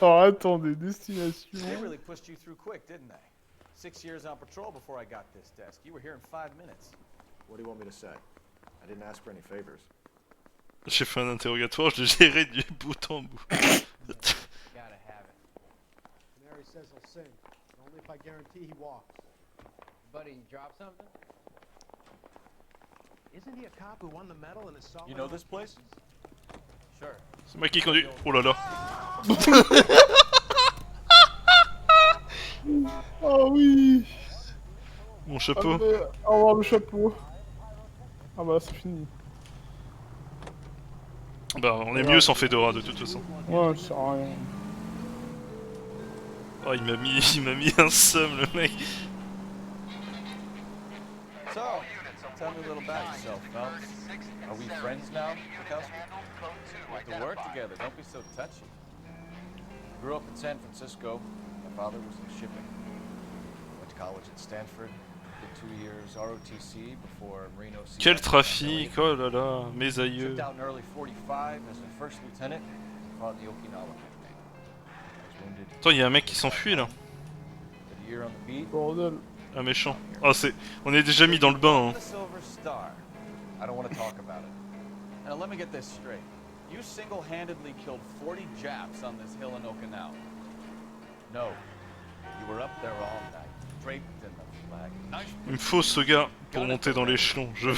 Alors attendez, destination. They really pushed you through quick, didn't they? 6 years on patrol before I got this desk. You were here in 5 minutes. What do you want me to say? I didn't ask for any favors. J'ai fait un interrogatoire, je l'ai géré du bout en bout. Gotta have it. Mary says he'll sing. Only if I guarantee he walks. Buddy, you drop something? Isn't he a cop who won the medal in his solo? You know this place? Sure. C'est moi qui conduis. Oh là là. Oh oui. Mon chapeau. Au revoir le chapeau. Ah bah c'est fini. Bah on est mieux sans Fedora de toute façon. Ouais, ça sert à rien. Oh il m'a mis un seum le mec. So, tell me a little about yourself, Phelps. Are we friends now, Bukowski? We have to work together, don't be so touchy. Grew up in San Francisco. My father was in shipping. Went to college at Stanford. Did 2 years ROTC before Marino. Quel trafic, oh là là, mes aïeux. Shipped out in early 45 as a first lieutenant. Fought in the Okinawa campaign. Was wounded. Attends, il y a un mec qui s'enfuit là. Did a year on the beat. Bordel. Un méchant. Ah c'est... On est déjà mis dans le bain hein. The Silver Star. I don't want to talk about it. Now let me get this straight. You single-handedly killed 40 Japs on this hill in Okinawa. No. You were up there all night, draped in the flag. Nice. Il me faut ce gars pour monter dans l'échelon. Je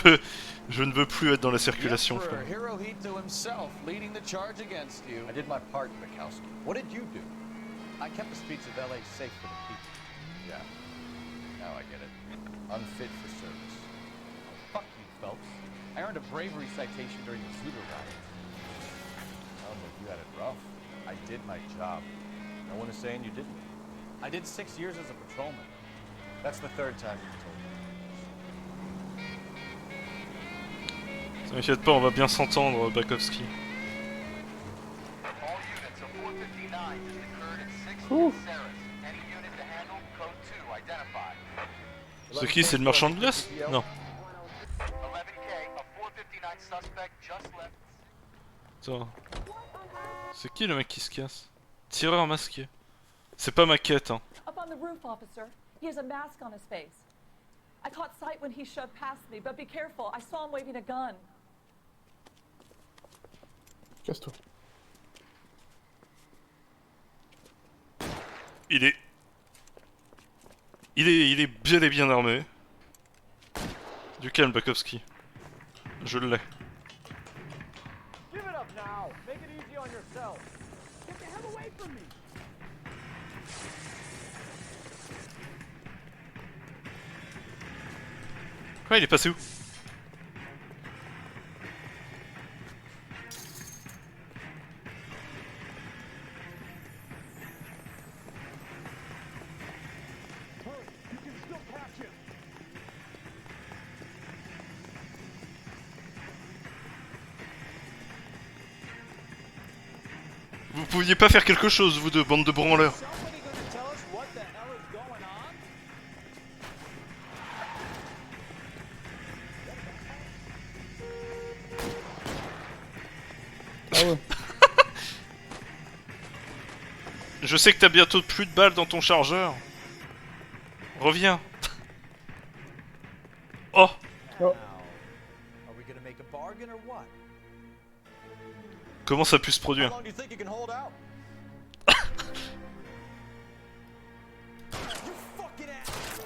ne veux plus être dans la circulation, frère. Hirohito himself leading the charge against you. I did my part, Bukowski. What did you do? I kept the streets of LA safe for the people. Yeah. Now I get it. Unfit for service. Oh, fuck you, Phelps. I earned a bravery citation during the Zuder riot. Sounds like you had it rough. I did my job. No one is saying you didn't. I did 6 years as a patrolman. That's the 3rd time you've told me. T'inquiète pas, on va bien s'entendre, Bakowski. C'est qui? C'est le marchand de glace? Non. Attends. C'est qui le mec qui se casse? Tireur masqué. C'est pas ma quête, hein. Up on the roof, officer. He has a mask on his face. I caught sight when he shoved past me, but be careful. I saw him waving a gun. Casse-toi. Il est bien et bien armé. Du calme, Bakowski. Je l'ai. Give it up now. Make it easy on yourself. Get the hell away from me. Quoi, il est passé où? You can still catch him. Vous pouviez pas faire quelque chose, vous deux, bande de branleurs. Somebody gonna tell us what the hell is going on? Ah ouais. Je sais que t'as bientôt plus de balles dans ton chargeur. Reviens. Oh. Oh. Are we gonna make a bargain or what? Comment ça a pu se produire? How long do you think you can hold out? You fucking ass!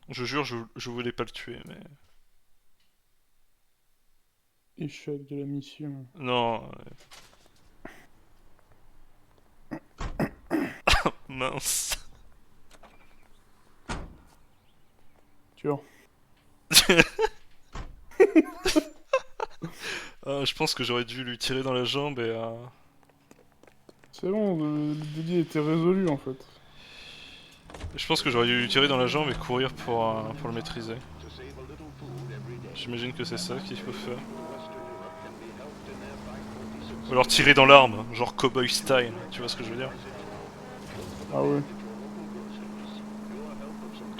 Je jure, je voulais pas le tuer, mais... Échec de la mission. Non. Mince. Tu vois. Je pense que j'aurais dû lui tirer dans la jambe et... C'est bon, le délit était résolu en fait. Je pense que j'aurais dû lui tirer dans la jambe et courir pour le maîtriser. J'imagine que c'est ça qu'il faut faire. Ou alors tirer dans l'arme, genre cowboy style, tu vois ce que je veux dire? Ah ouais.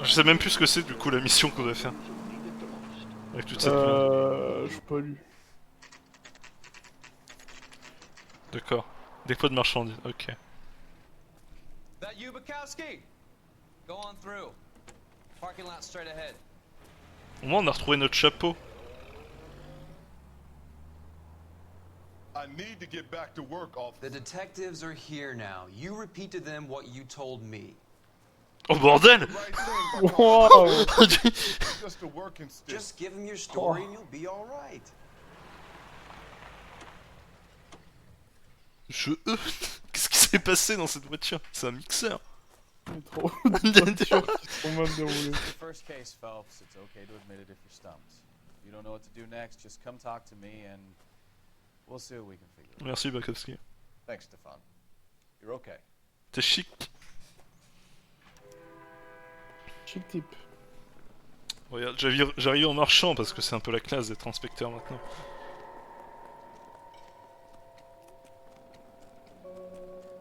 Je sais même plus ce que c'est du coup la mission qu'on doit faire. Avec toute cette j'ai pas lu. D'accord. Dépôt de marchandises, ok. That you, Bukowski? Go on through. Parking lot straight ahead. Au moins on a retrouvé notre chapeau. I need to get back to work, officer. The detectives are here now. You repeat to them what you told me. Oh bordel! Wow. Just a working stick. Just give them your story and you'll be all right. Qu'est-ce qui s'est passé dans cette voiture? C'est un mixeur. Trop trop mal déroulé. The first case, Phelps. It's okay to admit it if you're stumped. If you don't know what to do next, just come talk to me and we'll see what we can figure out. Merci Bakowski. Thanks, Stefan. You're okay. T'es chic. Chic type. Regarde, j'arrive en marchant parce que c'est un peu la classe d'être inspecteur maintenant.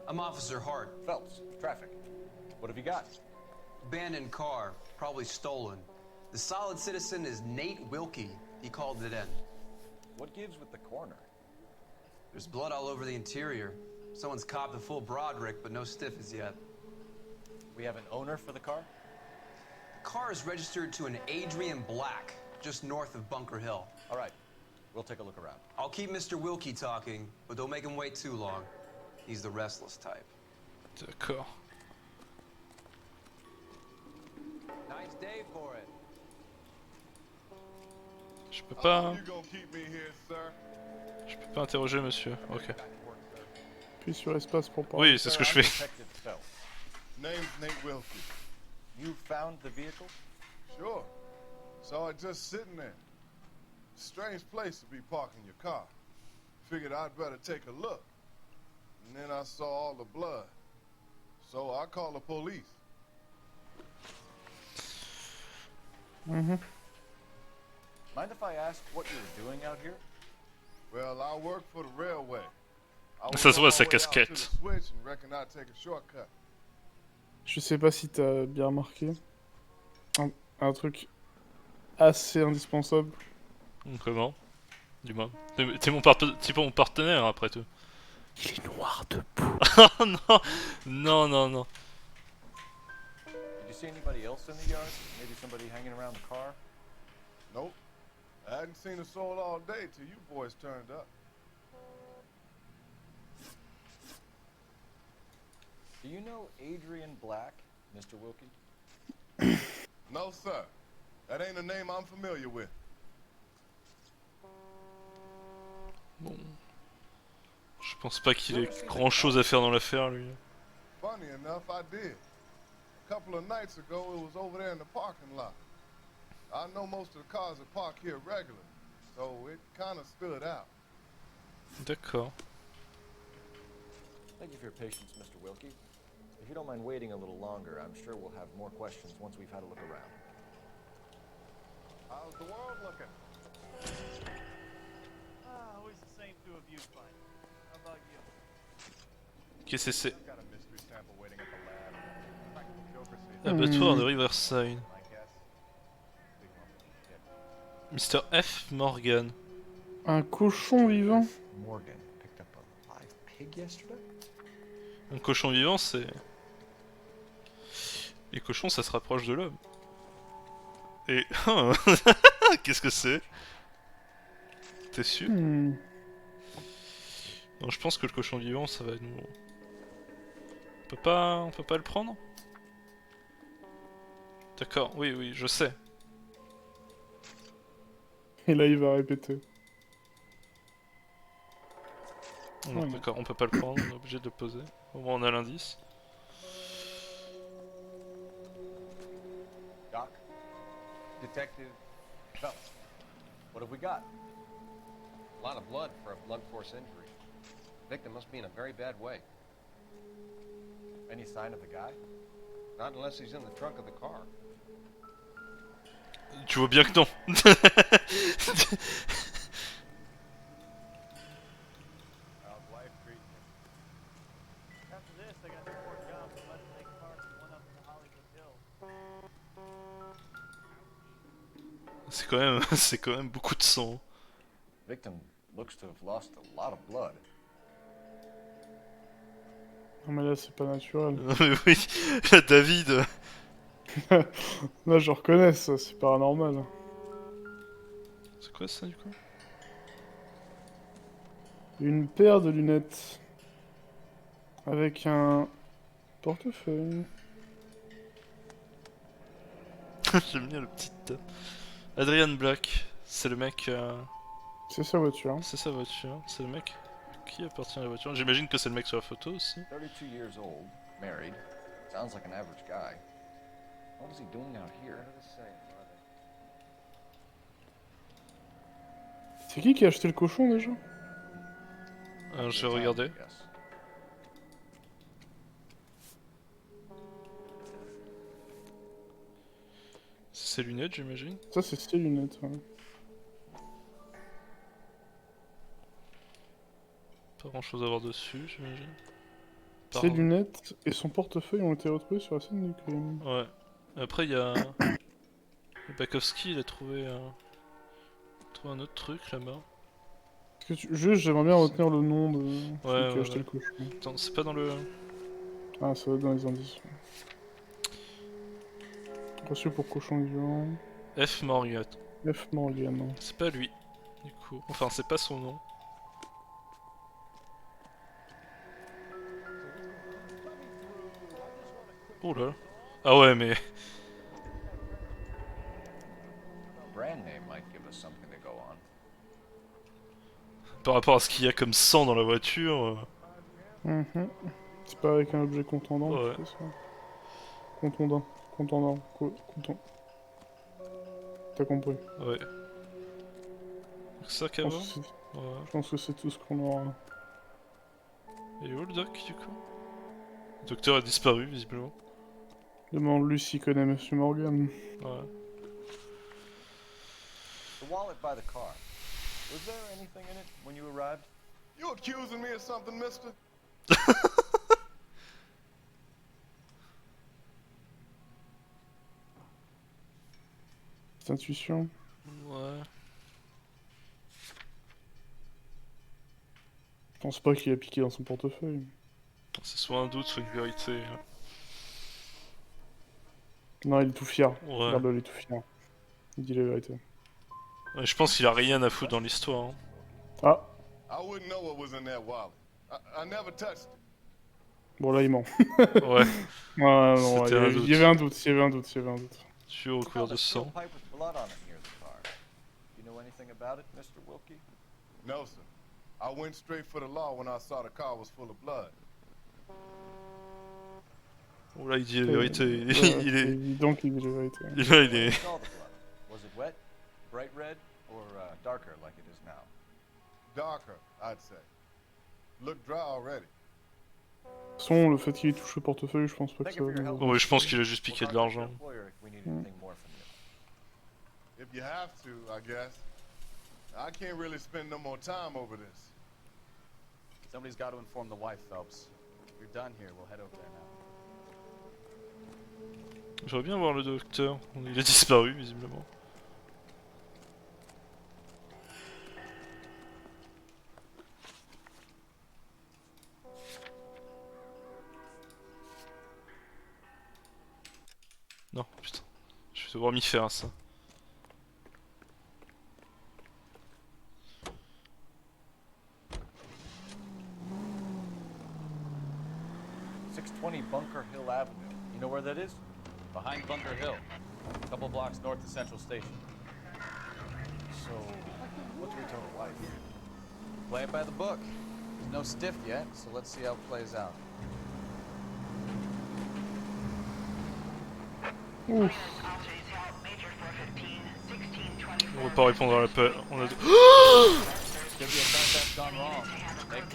I'm Officer Hart. Phelps, traffic. What have you got? Abandoned car, probably stolen. The solid citizen is Nate Wilkie. He called it in. What gives with the coroner? There's blood all over the interior. Someone's copped a full Broderick, but no stiff as yet. We have an owner for the car? The car is registered to an Adrian Black, just north of Bunker Hill. All right, we'll take a look around. I'll keep Mr. Wilkie talking, but don't make him wait too long. He's the restless type. D'accord. Nice day for it. Je peux pas... Je peux pas interroger monsieur. Ok. Puis sur espace pour parler. Oui, c'est ce que je fais. Name's Nate Wilkie. You found the vehicle? Sure. Saw it just sitting there. Strange place to be parking your car. Figured I'd better take a look. And then I saw all the blood. So I called the police. Mind if I ask what you were doing out here? Well, I work for the railway. Ça se voit sa casquette. Je sais pas si t'as bien remarqué. Un truc assez indispensable. Comment? Dis-moi. T'es mon partenaire après tout. Il est noir debout. Oh non! Non, non, non. Did you see anybody else in the yard? Maybe somebody hanging around the car? Nope. I hadn't seen a soul all day till you boys turned up. Do you know Adrian Black, Mr. Wilkie? No, sir. That ain't a name I'm familiar with. Bon. Je pense pas qu'il ait grand chose à faire dans l'affaire lui. Funny enough, I did. A couple of nights ago, it was over there in the parking lot. I know most of the cars are parked here regularly, so it kind of stood out. D'accord. Thank you for your patience, Mr. Wilkie. If you don't mind waiting a little longer, I'm sure we'll have more questions once we've had a look around. How's the world looking? Always the same two of you fighting. How about you? Qu'est-ce que c'est? I've got a mystery sample waiting at the lab. Practical Joker says- Abattoir de Riverside. Mr. F. Morgan. Un cochon vivant. Morgan picked up a live pig yesterday? Un cochon vivant, c'est... Les cochons, ça se rapproche de l'homme. Et... Qu'est-ce que c'est? T'es sûr? Non, je pense que le cochon vivant, ça va nous... On peut pas le prendre? D'accord, oui, oui, je sais. Et là, il va répéter. Non, d'accord, on peut pas le prendre, on est obligé de le poser. Au moins on a l'indice. Doc? Detective Phelps. What have we got? A lot of blood for a blunt force injury. The victim must be in a very bad way. Any sign of the guy? Not unless he's in the trunk of the car. Tu vois bien que non. After this, I got 2 more jobs. Let's make parts and one up in the Hollywood Hills. C'est quand même, c'est quand même beaucoup de sang. Victim looks to have lost a lot of blood. Non mais là c'est pas naturel. Non mais oui, la David. Là je reconnais ça, c'est paranormal. C'est quoi ça du coup? Une paire de lunettes. Avec un portefeuille. J'aime bien le petit... Adrian Black, c'est le mec... C'est sa voiture. C'est sa voiture, c'est le mec qui appartient à la voiture. J'imagine que c'est le mec sur la photo aussi. 32 years old, married. Sounds like an average guy. What is he doing out here? C'est qui a acheté le cochon déjà? Je vais regarder. C'est ses lunettes, j'imagine. Ça, c'est ses lunettes, ouais. Pas grand chose à voir dessus, j'imagine. Ses lunettes et son portefeuille ont été retrouvés sur la scène du crime. Ouais. Après, il y a. Bakowski, il a trouvé un autre truc là-bas. Juste, j'aimerais bien retenir le nom de celui qui a acheté le cochon. Attends, c'est pas dans le. Ah, ça va être dans les indices. Reçu pour cochon vivant. F. Morgan. F. Morgan. C'est pas lui, du coup. Enfin, c'est pas son nom. Oh là là. Ah ouais, mais. Brand name might give us something to go on. Par rapport à ce qu'il y a comme sang dans la voiture. C'est pas avec un objet contondant, ouais. c'est ça. Contondant. Contondant. Content. T'as compris. Ouais. C'est ça qu'avant. Je pense que c'est tout ce qu'on aura. Et où le doc du coup? Le docteur a disparu visiblement. Demande-lui s'il connaît Monsieur Morgan. Ouais. The wallet by the car. Was there anything in it when you arrived? You accusing me of something, mister? C'est intuition. Ouais. Je pense pas qu'il a piqué dans son portefeuille. C'est soit un doute, soit une vérité. Non, il est tout fier. Ouais. Regarde-le, il est tout fier. Il dit la vérité. Ouais, je pense qu'il a rien à foutre dans l'histoire. Hein. Ah. I wouldn't know what was in that wallet. I never touched it. Bon, là, il ment. Ouais. Non, il y avait un doute, il y avait un doute, il y avait un doute. Tu es recouvert de sang. You know anything about it, Mr. Wilkie? No, sir. I went straight for the law when I saw the car was full of blood. Oh là, il dit la vérité. Il est. Donc, il dit la vérité. Là, il est. Was it wet, bright red, or darker like it is now? Darker, I'd say. Look dry already. De toute façon, le fait qu'il ait touché le portefeuille, je pense pas que ça va nous... Ouais, je pense qu'il a juste piqué de l'argent. If you have to, I guess. I can't really spend no more time over this. Somebody's got to inform the wife, Phelps. If you're done here, we'll head over there now. J'aimerais bien voir le docteur. Il a disparu, visiblement. Non, putain. Je vais devoir m'y faire à ça. Bunker Hill Avenue. You know where that is? Behind Bunker Hill. A couple blocks north of Central Station. So, what do we tell the wife? Play it by the book. There's no stiff yet, so let's see how it plays out. Ouf. On va pas répondre à l'appel. On a...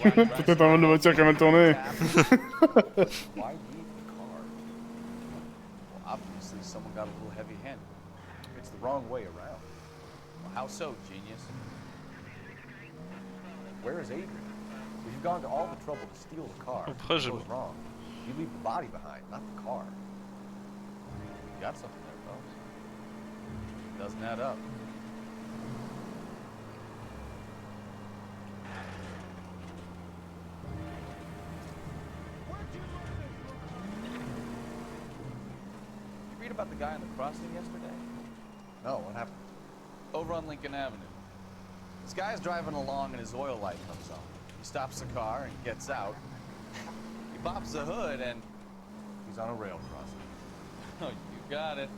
Peut-être un vol de voiture qui a mal tourné. Why leave the car? Well, obviously someone got a little heavy-handed. It's the wrong way around. Well, how so, genius? Where is Adrian? If you've gone to all the trouble to steal the car, Après, what goes wrong? You leave the body behind, not the car. You got something there, Phelps. Doesn't add up. You read about the guy on the crossing yesterday? No, what happened? Over on Lincoln Avenue. This guy's driving along and his oil light comes on. He stops the car and gets out. He pops the hood and he's on a rail crossing. Oh, you got it.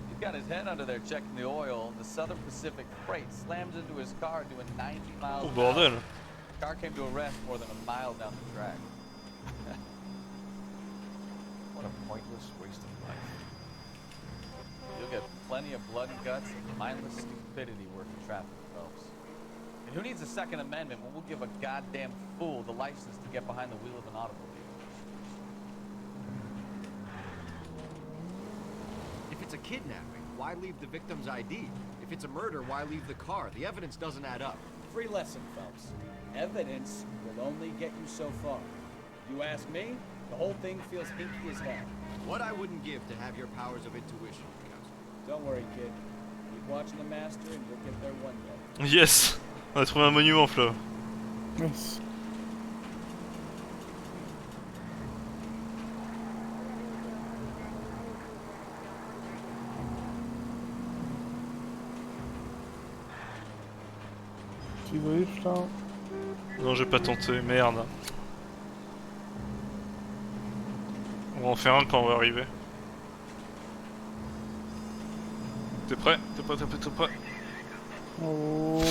He's got his head under there checking the oil. The Southern Pacific Freight slams into his car doing 90 miles Oh an bordel. hour. The car came to a rest more than a mile down the track. What a pointless waste of life. You'll get plenty of blood and guts and mindless stupidity working traffic, Phelps. And who needs a Second Amendment when we'll give a goddamn fool the license to get behind the wheel of an automobile? If it's a kidnapping, why leave the victim's ID? If it's a murder, why leave the car? The evidence doesn't add up. Free lesson, Phelps. Evidence will only get you so far. You ask me, the whole thing feels hinky as hell. What I wouldn't give to have your powers of intuition, Kowski. Don't worry, kid. Keep watching the master and you'll get there one day. Yes. On a trouvé un monument, Flo. Nice. Désolé, putain. Non, j'ai pas tenté, merde. On va en faire un quand on va arriver. T'es prêt? T'es prêt? T'es prêt? T'es prêt? Oh.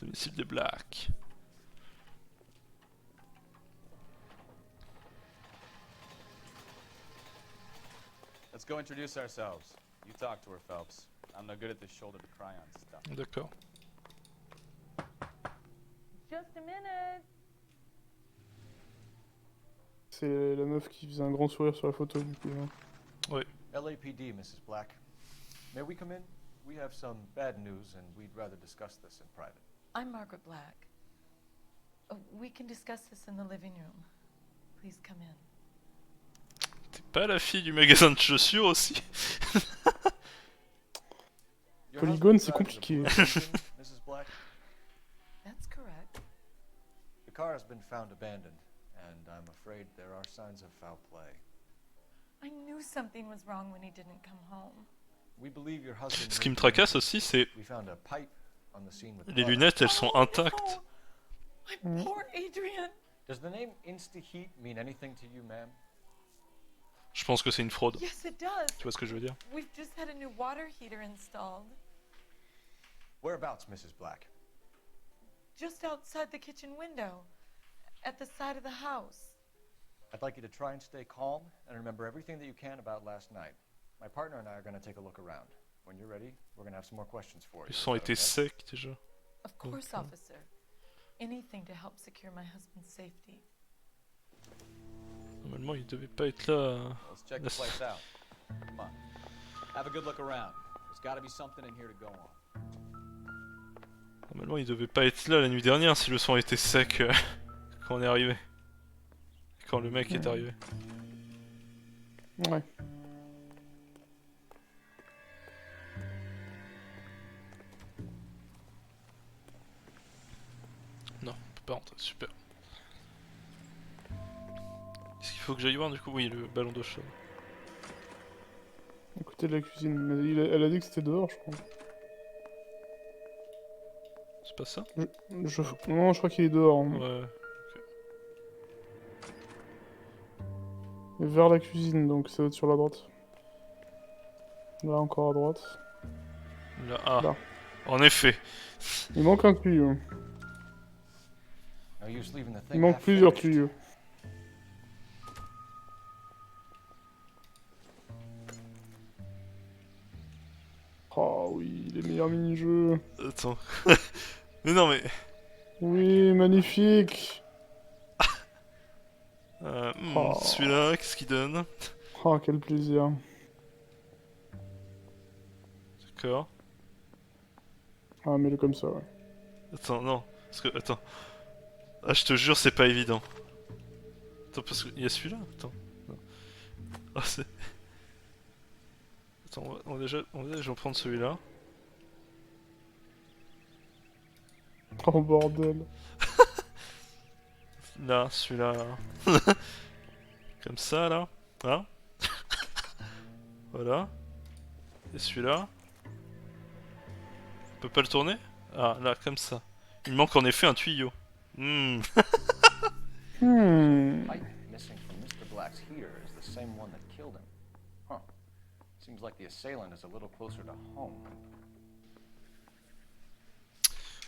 Domicile des Blacks. Let's go introduce ourselves. You talk to her, Phelps. I'm no good at this shoulder to cry on stuff. D'accord. Just a minute. C'est la meuf qui faisait un grand sourire sur la photo du coup. Hein. Oui. LAPD, Mrs. Black. May we come in? We have some bad news and we'd rather discuss this in private. I'm Margaret Black. We can discuss this in the living room. Please come in. T'es pas la fille du magasin de chaussures aussi? Polygone, c'est compliqué. Mrs. Black? That's correct. The car has been found abandoned, and I'm afraid there are signs of foul play. I knew something was wrong when he didn't come home. We believe your husband. Ce qui me tracasse aussi, c'est We found a pipe on the scene with les blood. lunettes, elles sont intactes. My poor Adrian. Does the name Insta-Heat mean anything to you, ma'am? Je pense que c'est une fraude. Yes, it does. Tu vois ce que je veux dire? We've just had a new water heater installed. Whereabouts, Mrs. Black? Just outside the kitchen window. At the side of the house. I'd like you to try and stay calm and remember everything that you can about last night. My partner and I are going to take a look around. When you're ready, we're going to have some more questions for you. Ils ont été secs déjà. Of course, officer. Anything to help secure my husband's safety. Normalement, il devait pas être là. Let's check the place out. Come on. Have a good look around. There's got to be something in here to go on. Normalement, il devait pas être là la nuit dernière si le son était sec quand on est arrivé. Quand le mec est arrivé. Ouais. Non, on peut pas rentrer, super. Est-ce qu'il faut que j'aille voir du coup? Oui, le ballon d'eau chaude. À côté de la cuisine. Mais elle a dit que c'était dehors, je crois. C'est pas ça? Non, je crois qu'il est dehors. Hein. Ouais. Et vers la cuisine, donc ça va être sur la droite. Là, encore à droite. Là, ah. Là. En effet. Il manque un tuyau. No use leaving the Il thing manque half plusieurs finished. tuyaux. Oh oui, les meilleurs mini-jeux. Attends. Mais non, mais. Oui, magnifique. Oh. Celui-là, qu'est-ce qu'il donne? Oh, quel plaisir. D'accord. Ah, mets-le comme ça, ouais. Attends, non. Parce que, attends. Ah, je te jure, c'est pas évident. Attends, parce qu'il y a celui-là. Attends. Non. Oh, c'est... Attends, je vais prendre celui-là. Oh bordel. Là, celui-là, là. Comme ça, là. Hein. Voilà. Et celui-là. On peut pas le tourner? Ah, là, comme ça. Il manque en effet un tuyau. Hmm. Pipe missing from Mr. Black's heater is the same one that killed him. Huh. Seems like the assailant is a little closer to home.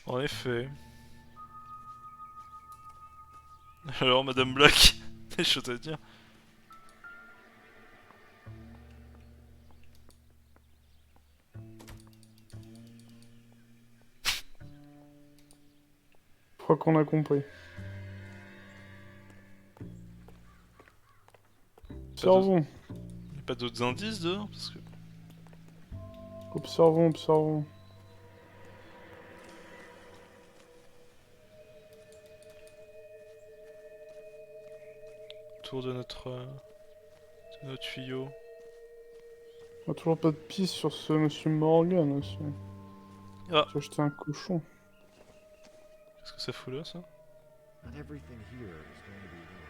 En effet. Alors, Madame Black, des choses à dire. Je crois qu'on a compris. Observons. Y'a pas d'autres indices dehors parce que... Observons, observons. Autour de notre tuyau. On a toujours pas de piste sur ce monsieur Morgan aussi. Ah. Tu as acheté un cochon. Qu'est-ce que ça fout là, ça? Not everything here is going to be relevant.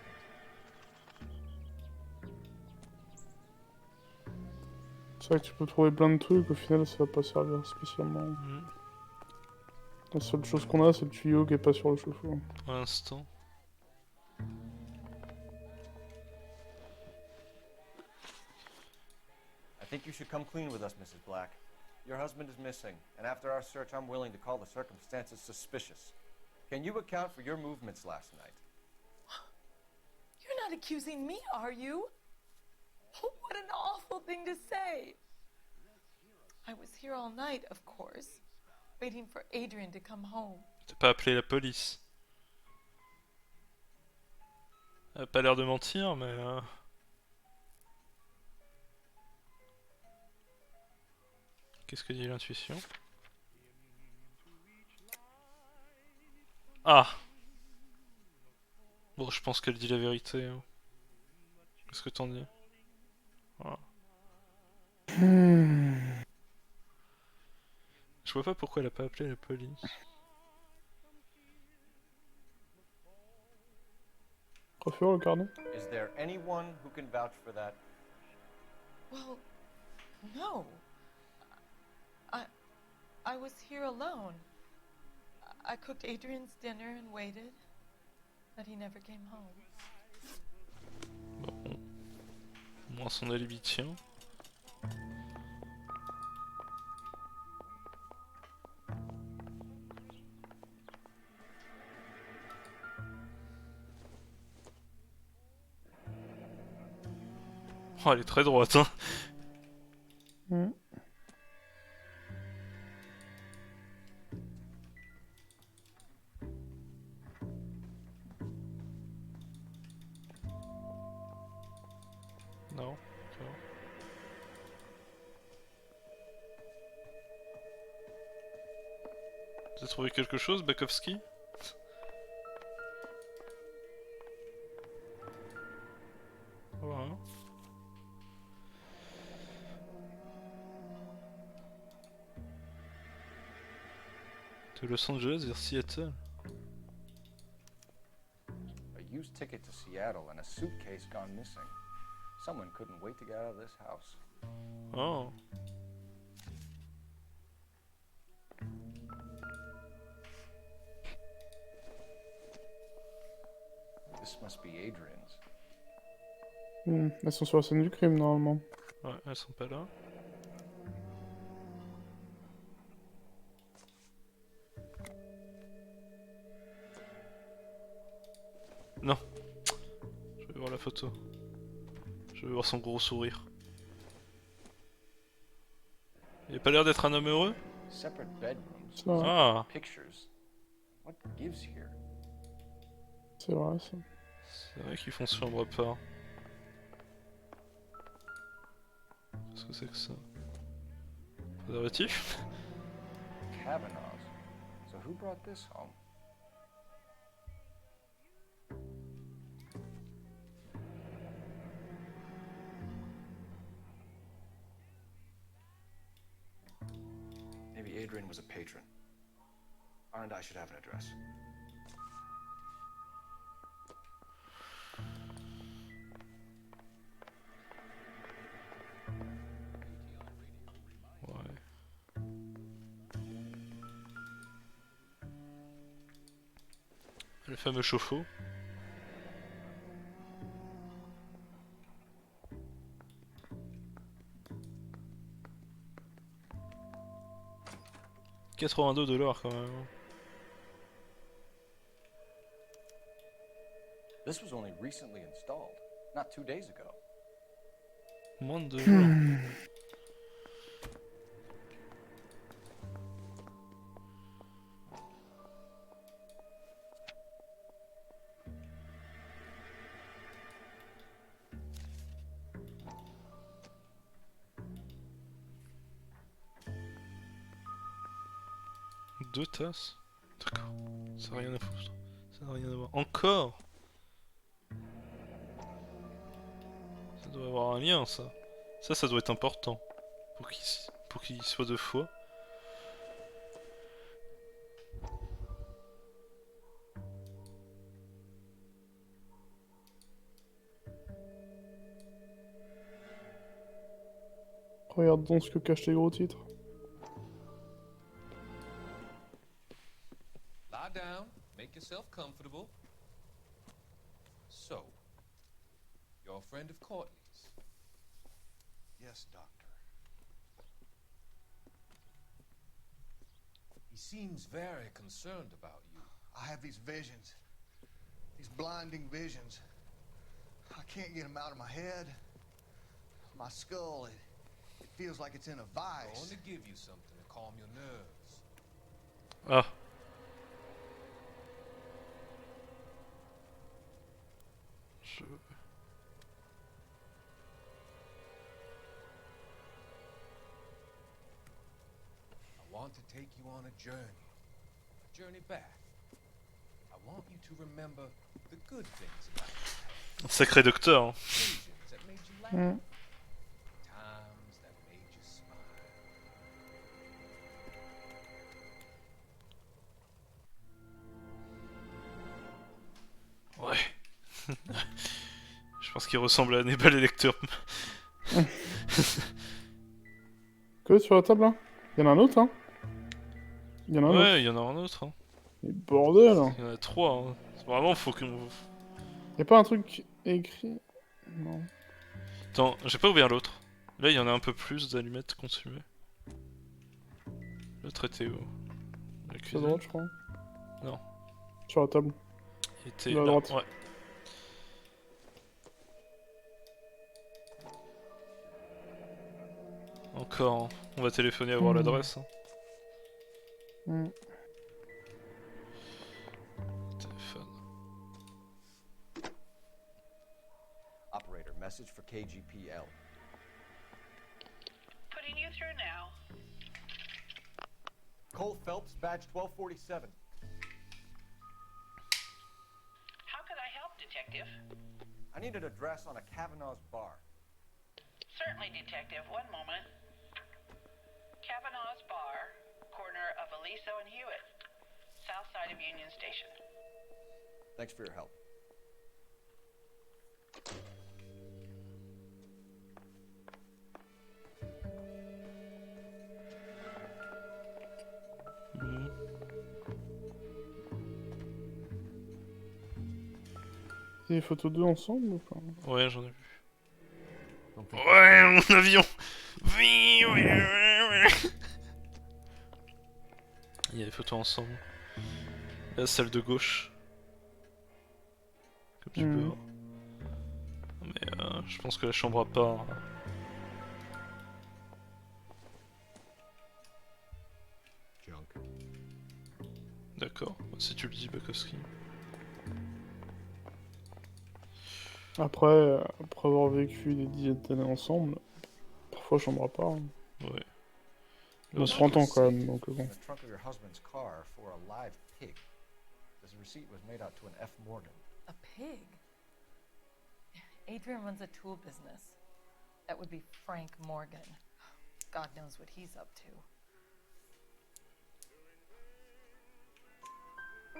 C'est vrai que tu peux trouver plein de trucs, au final ça va pas servir spécialement. La seule chose qu'on a, c'est le tuyau qui est pas sur le chauffe-eau. Pour l'instant. I think you should come clean with us, Mrs. Black. Your husband is missing, and after our search, I'm willing to call the circumstances suspicious. Can you account for your movements last night? You're not accusing me, are you? What an awful thing to say. I was here all night, of course, waiting for Adrian to come home. T'as pas appelé la police? Elle a pas l'air de mentir, mais... Qu'est-ce que dit l'intuition? Ah! Bon, je pense qu'elle dit la vérité. Hein. Qu'est-ce que t'en dis? Voilà. Je vois pas pourquoi elle a pas appelé la police. Préfère le carnet? Is there anyone who can vouch for that? Well, no. I was here alone. I cooked Adrian's dinner and waited, but he never came home. Bon. Au moins son alibi tient. Oh, elle est très droite, hein. Non. Tu as trouvé quelque chose, Bakowski? Voilà. De Los Angeles vers Seattle. A used ticket to Seattle and a suitcase gone missing. Someone couldn't wait to get out of this house. Oh. This must be Adrian's. Elles sont sur la scène du crime normalement. Ouais, elles sont pas là. Non. Je vais voir la photo. Je veux voir son gros sourire. Il a pas l'air d'être un homme heureux? Separate bedrooms. Ah. Pictures. What gives here? C'est vrai ça. C'est vrai qu'ils font ce chambre à part. Qu'est-ce que c'est que ça? Préservatif? Kavanaugh's. So who brought this home? Adrian was a patron. R&I should have an address. Le fameux chauffe-eau. $82 quand même. This was only recently installed, not 2 days ago. Moins de 2 jours. Deux tasses. D'accord. Ça n'a rien à foutre. Ça n'a rien à voir. Encore. Ça doit avoir un lien, ça. Ça doit être important. Pour qu'il soit 2 fois. Regarde donc ce que cachent les gros titres. Lie down, make yourself comfortable. So, you're a friend of Courtney's? Yes, Doctor. He seems very concerned about you. I have these visions. These blinding visions. I can't get them out of my head. My skull, it feels like it's in a vice. I want to give you something to calm your nerves. Ah. I want to take you on a journey back. I want you to remember the good things about you. Sacré docteur. Hein. Occasions that made you laugh. Times that made you smile. Ouais. Je pense qu'il ressemble à Hannibal Lecter. Que sur la table là? Il y en a un autre hein? Il y en a un autre. Ouais, il y en a un autre. Hein. Mais bordel hein. Il y en a 3. Hein. Vraiment, faut qu'on... Y'a pas un truc écrit? Non. Attends, j'ai pas ouvert l'autre. Là, il y en a un peu plus d'allumettes consumées. L'autre était où? Sur la droite, je crois. Non. Sur la table. Il était là, à droite. Ouais. Encore, hein. On va téléphoner à voir l'adresse. Hein. Téléphone. Operator, message for KGPL. Putting you through now. Cole Phelps, badge 1247. How could I help, Detective? I need an address on a Kavanaugh's bar. Certainly, Detective. One moment. Kavanaugh's Bar, corner of Aliso and Hewitt, south side of Union Station. Thanks for your help. Il y a des photos d'eux ensemble ou pas? Ouais, j'en ai vu. Ouais, mon avion. Il y a des photos ensemble. La salle de gauche. Comme tu peux voir. Mais je pense que la chambre à part... D'accord, si tu le dis, Bakowski. Après avoir vécu des dizaines d'années ensemble, parfois chambre à part. Hein. Ouais. On a 30 ans quand même, donc bon. In the trunk of your husband's car for a live pig. This receipt was made out to an F. Morgan. A pig? Adrian runs a tool business. That would be Frank Morgan. God knows what he's up to.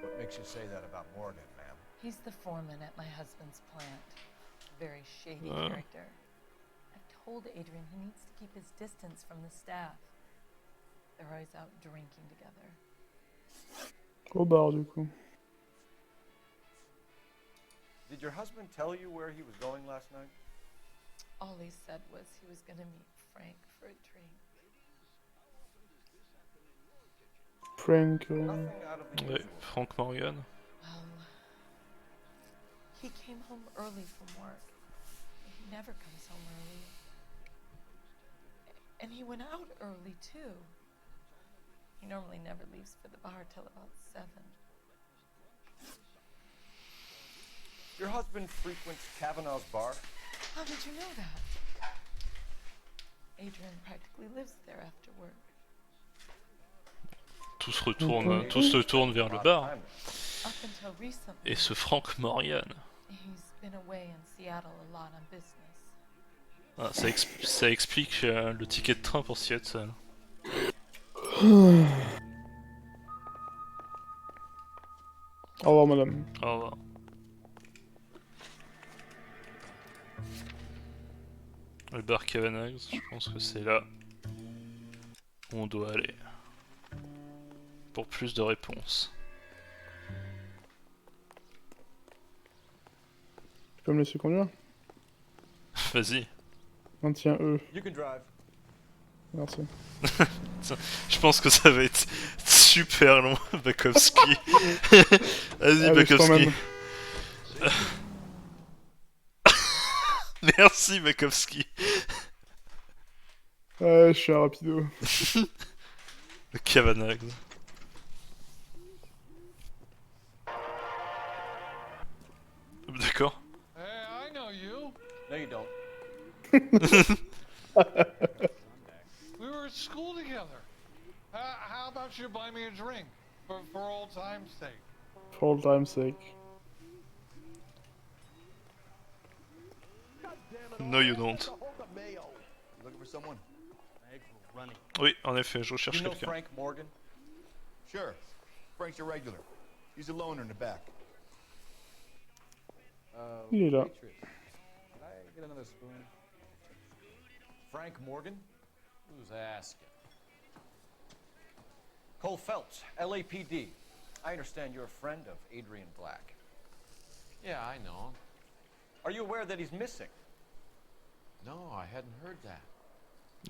What makes you say that about Morgan, ma'am? He's the foreman at my husband's plant. Very shady Ah. character. I've told Adrian he needs to keep his distance from the staff. They're always out drinking together. Au bar, du coup. Did your husband tell you where he was going last night? All he said was he was gonna meet Frank for a drink. Frank. Nothing out of the Ouais, usual. Frank Morgan. He came home early from work. He never comes home early. And he went out early, too. He normally never leaves for the bar till about 7. Your husband frequents Kavanaugh's bar? How did you know that? Adrian practically lives there after work. Tout se tourne vers le bar. Up until recently, Et ce Frank Morgan. he's been away in Seattle a lot on business. Ah, ça explique le ticket de train pour Seattle. Au revoir, madame. Au revoir. Le bar Kavanaugh's, je pense que c'est là où on doit aller. Pour plus de réponses. Tu peux me laisser conduire? Vas-y. Maintiens E. You can drive. Merci. Je pense que ça va être super long, Bakowski. Vas-y, Allez, je Bakowski. t'emmène. Merci, Bakowski. Ouais, je suis un rapido. Le Kavanagh. D'accord. Hey, I know you. No, you don't. We were at school together. How about you buy me a drink for old time's sake? For all time's sake. No, you don't. Looking for someone? Oui, en effet, je recherche You know quelqu'un. Frank Morgan? Sure. Frank's a regular. He's a loner in the back. Il est là. Waitress, can I get another spoon? Frank Morgan? Who's asking? Cole Phelps, LAPD. I understand you're a friend of Adrian Black. Yeah, I know. Are you aware that he's missing? No, I hadn't heard that.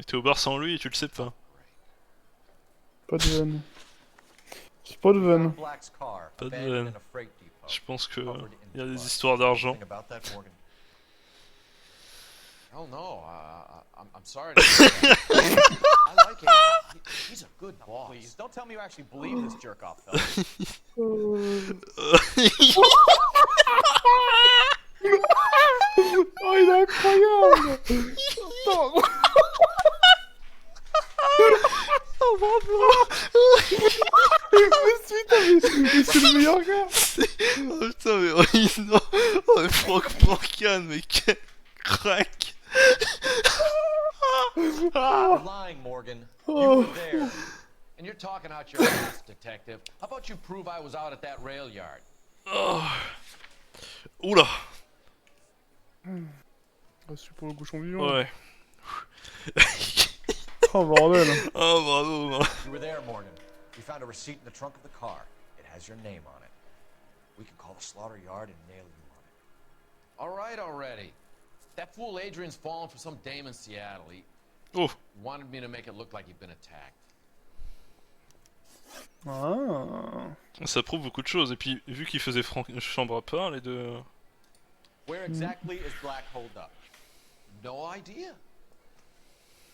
T'es au bar sans lui et tu le sais pas. Pas de vanne. C'est pas de vanne. Black's car, Pas de abandoned vanne. in a freight depot. Je pense que Covered in il y a des blood. histoires d'argent. Anything about that, Morgan? Hell no, I'm sorry to hear that. I like him. He's a good boss. Please, don't tell me you actually believe this jerk-off, fella. Oh, il est incroyable! Attends. Oh, bravo! Mais c'est le meilleur gars! Oh putain, mais oh, non. Oh, mais Frank Morgan, mais quel crack! You're lying, Morgan. You were there. And you're talking out your ass, detective. How about you prove I was out at that rail yard? Oh. Oula! Reçu pour le cochon vivant. Ouais. Oh bordel. Oh bravo. You were there, Morgan. We found a receipt in the trunk of the car. It has your name on it. We can call the slaughter yard and nail you on it. All right already. That fool Adrian's fallen for some dame in Seattle. He wanted me to make it look like he'd been attacked. Ah. Ça prouve beaucoup de choses. Et puis, vu qu'il faisait chambre à part, les deux. Where exactly is Black holed up? No idea.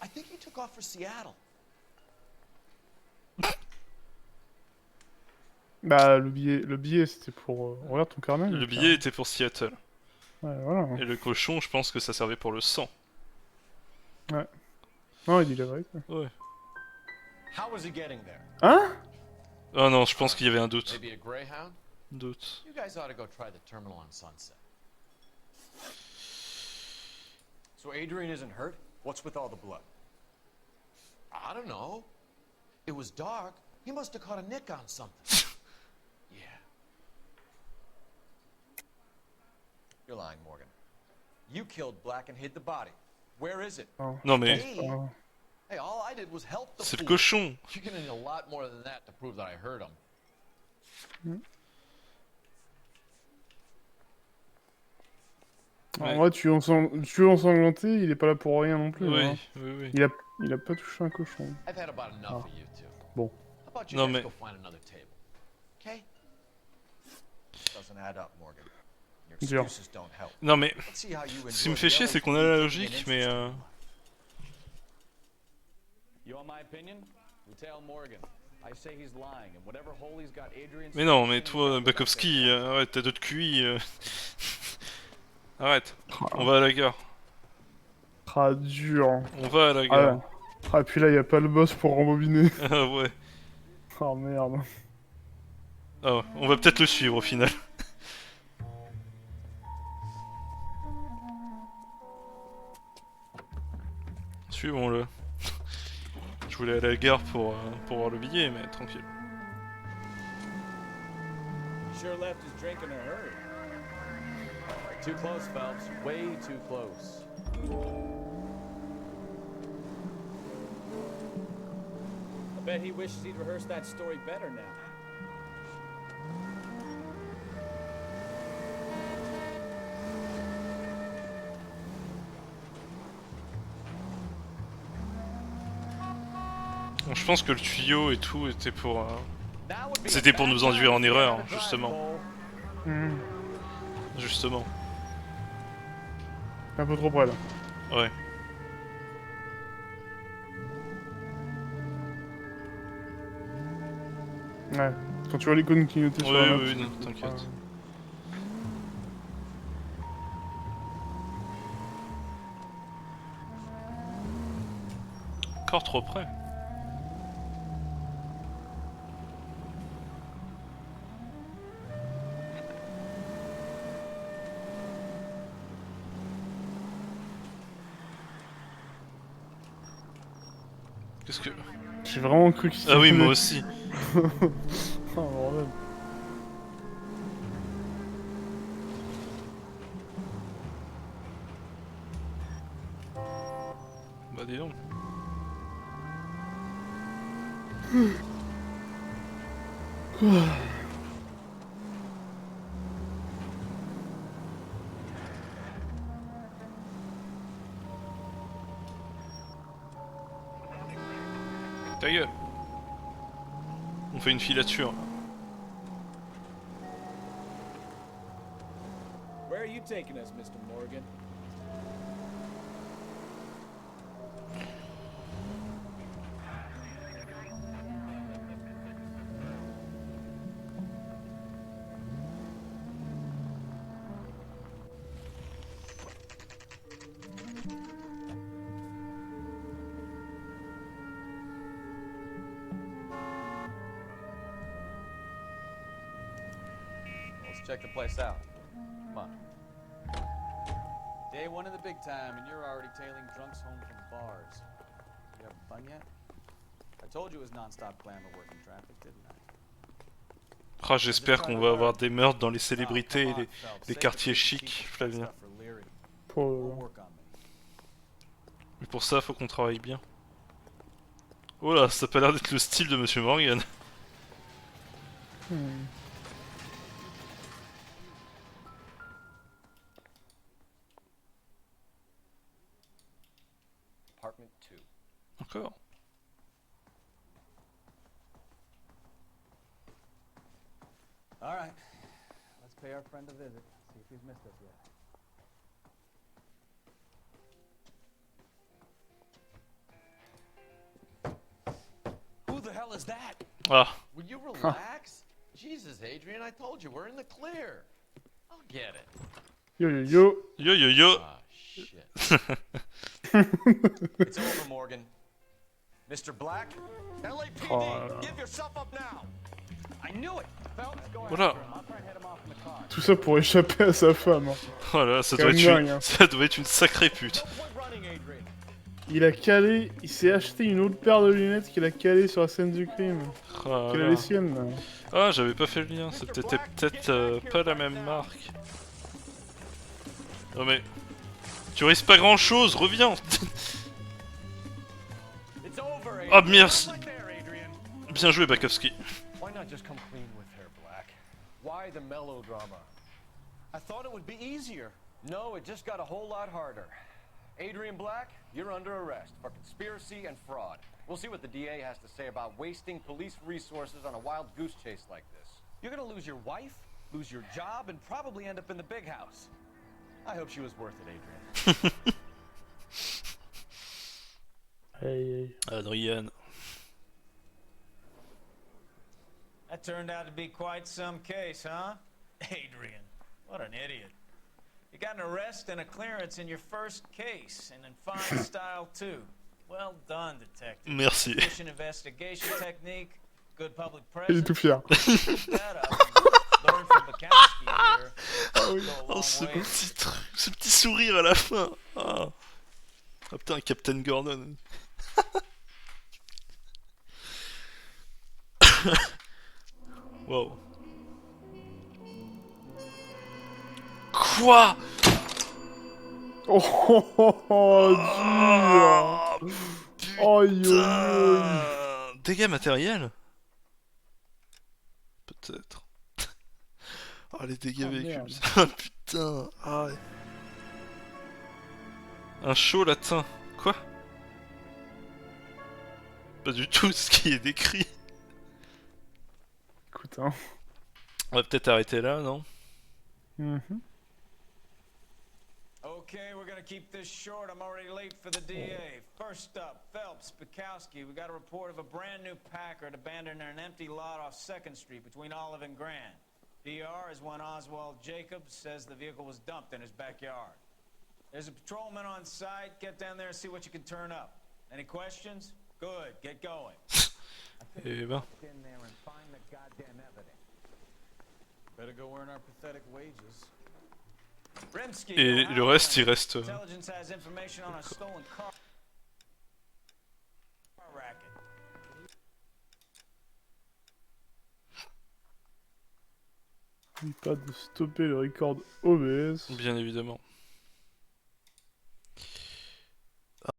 I think he took off for Seattle. Bah, le billet c'était pour. Regarde ton carnet. Le billet était pour Seattle. Ouais, voilà. Et le cochon, je pense que ça servait pour le sang. Ouais. Non, il dit la vérité. Ouais. How was he getting there? Hein? Ah non, je pense qu'il y avait un doute. Maybe a Greyhound? Doute. You guys ought to go try the terminal on Sunset. So Adrian isn't hurt? What's with all the blood? I don't know. It was dark. He must have caught a nick on something. Yeah, You're lying, Morgan. You killed Black and hid the body. Where is it? Non mais... Hey, all I did was help the C'est le fool. cochon. You're gonna need a lot more than that to prove that I heard him. En vrai, tuer ensanglanté, il est pas là pour rien non plus. Oui, hein. oui. Il a pas touché un cochon. I've had about enough of you two. Bon. How about you Non, guys mais- go find another table? Okay? Doesn't add up, Morgan. Your Dur. excuses don't help. Non mais... Let's see how you Ce qui me enjoy fait the chier, LA c'est qu'on a police la taking logique, an mais... interest You want my opinion? You tell Morgan. I say he's lying, and whatever hole he's got Adrian's... Mais non, mais toi, Bakowski, arrête, t'as d'autres QI. Arrête, on va à la gare. Ah, dur. On va à la gare. Ah, et puis là, y a pas le boss pour rembobiner. Ah ouais. Oh merde. Ah, on va peut-être le suivre au final. Suivons-le. Je voulais aller à la gare pour voir le billet, mais tranquille. He sure left his drink in a hurry. Too close, Phelps. Way too close. I bet he wishes he'd rehearsed that story better now. Bon, je pense que le tuyau et tout était pour... C'était pour nous induire en erreur, justement. Justement. Un peu trop près là. Ouais. Ouais. Quand tu vois l'icône clignoter sur la map. Oui, non, t'inquiète. Encore trop près. Qu'est-ce que... J'ai vraiment cru qu'il Ah oui, s'était- moi aussi. Oh bordel. Bah dis donc. Ta gueule. On fait une filature là. Where are you taking us, Mr. Morgan? Let's check the place out. Come on. Day one of the big time, and you're already tailing drunks home from bars. You having fun yet? I told you it was non-stop glamour working traffic, didn't I? Ah, j'espère qu'on va avoir des meurtres dans les célébrités et les quartiers chics, Flavien. Mais pour ça, faut qu'on travaille bien. Oh là, ça a pas l'air d'être le style de Monsieur Morgan. Apartment 2. Encore. All right. Let's pay our friend a visit. See if he's missed us yet. Who the hell is that? Ah. Will you relax? Jesus, Adrian, I told you, we're in the clear. I'll get it. Yo yo yo. Yo yo yo. Ah, shit. It's over, Morgan. Mr. Black? LAPD, Oh. give yourself up now. I knew it. Phelps, go Voilà. after him. I'll try and head him off in the car. Tout ça pour échapper à sa femme. Hein. Oh là, ça C'est doit, quand être même une... dingue, hein. ça doit être une sacrée pute. Il a calé, il s'est acheté une autre paire de lunettes qu'il a calé sur la scène du crime. Ah, Quelle est là. les siennes là. Ah, j'avais pas fait le lien, c'était peut-être pas la même marque. Non mais... Tu risques pas grand chose, reviens. Ah merci. Bien joué Bakowski. Why not just come clean with her, Black? Why the melodrama? I thought it would be easier. No, it just got a whole lot harder. Adrian Black, you're under arrest for conspiracy and fraud. We'll see what the DA has to say about wasting police resources on a wild goose chase like this. You're gonna lose your wife, lose your job, and probably end up in the big house. I hope she was worth it, Adrian. Hey. Adrian. That turned out to be quite some case, huh? Adrian, what an idiot. You got an arrest and a clearance in your first case, and in fine style too. Well done, detective. Merci. Efficient investigation technique, good public Il est tout fier. presence. That up. Learn from Bukowski here. Oh, oui. Go a Oh, long ce way. petit truc, ce petit sourire à la fin. Ah, ah putain, Captain Gordon. Wow. Quoi? Oh, dur. Putain. Dégâts matériels? Peut-être. Oh, les dégâts véhicules. Ah, putain. Ah, ouais. Un show latin. Quoi? Pas du tout ce qui est décrit. Écoute, hein. On va peut-être arrêter là, non? Okay, we're gonna keep this short. I'm already late for the DA. First up, Phelps, Bukowski. We got a report of a brand new Packard abandoned in an empty lot off 2nd Street between Olive and Grand. PR is one Oswald Jacobs says the vehicle was dumped in his backyard. There's a patrolman on site. Get down there and see what you can turn up. Any questions? Good, get going. Eh ben. In there and find the goddamn evidence. Better go earn our pathetic wages. Rimsky, Et le reste, il reste. Intelligence has information on a stolen car racket. N'oublie pas de stopper le record OBS. Bien évidemment.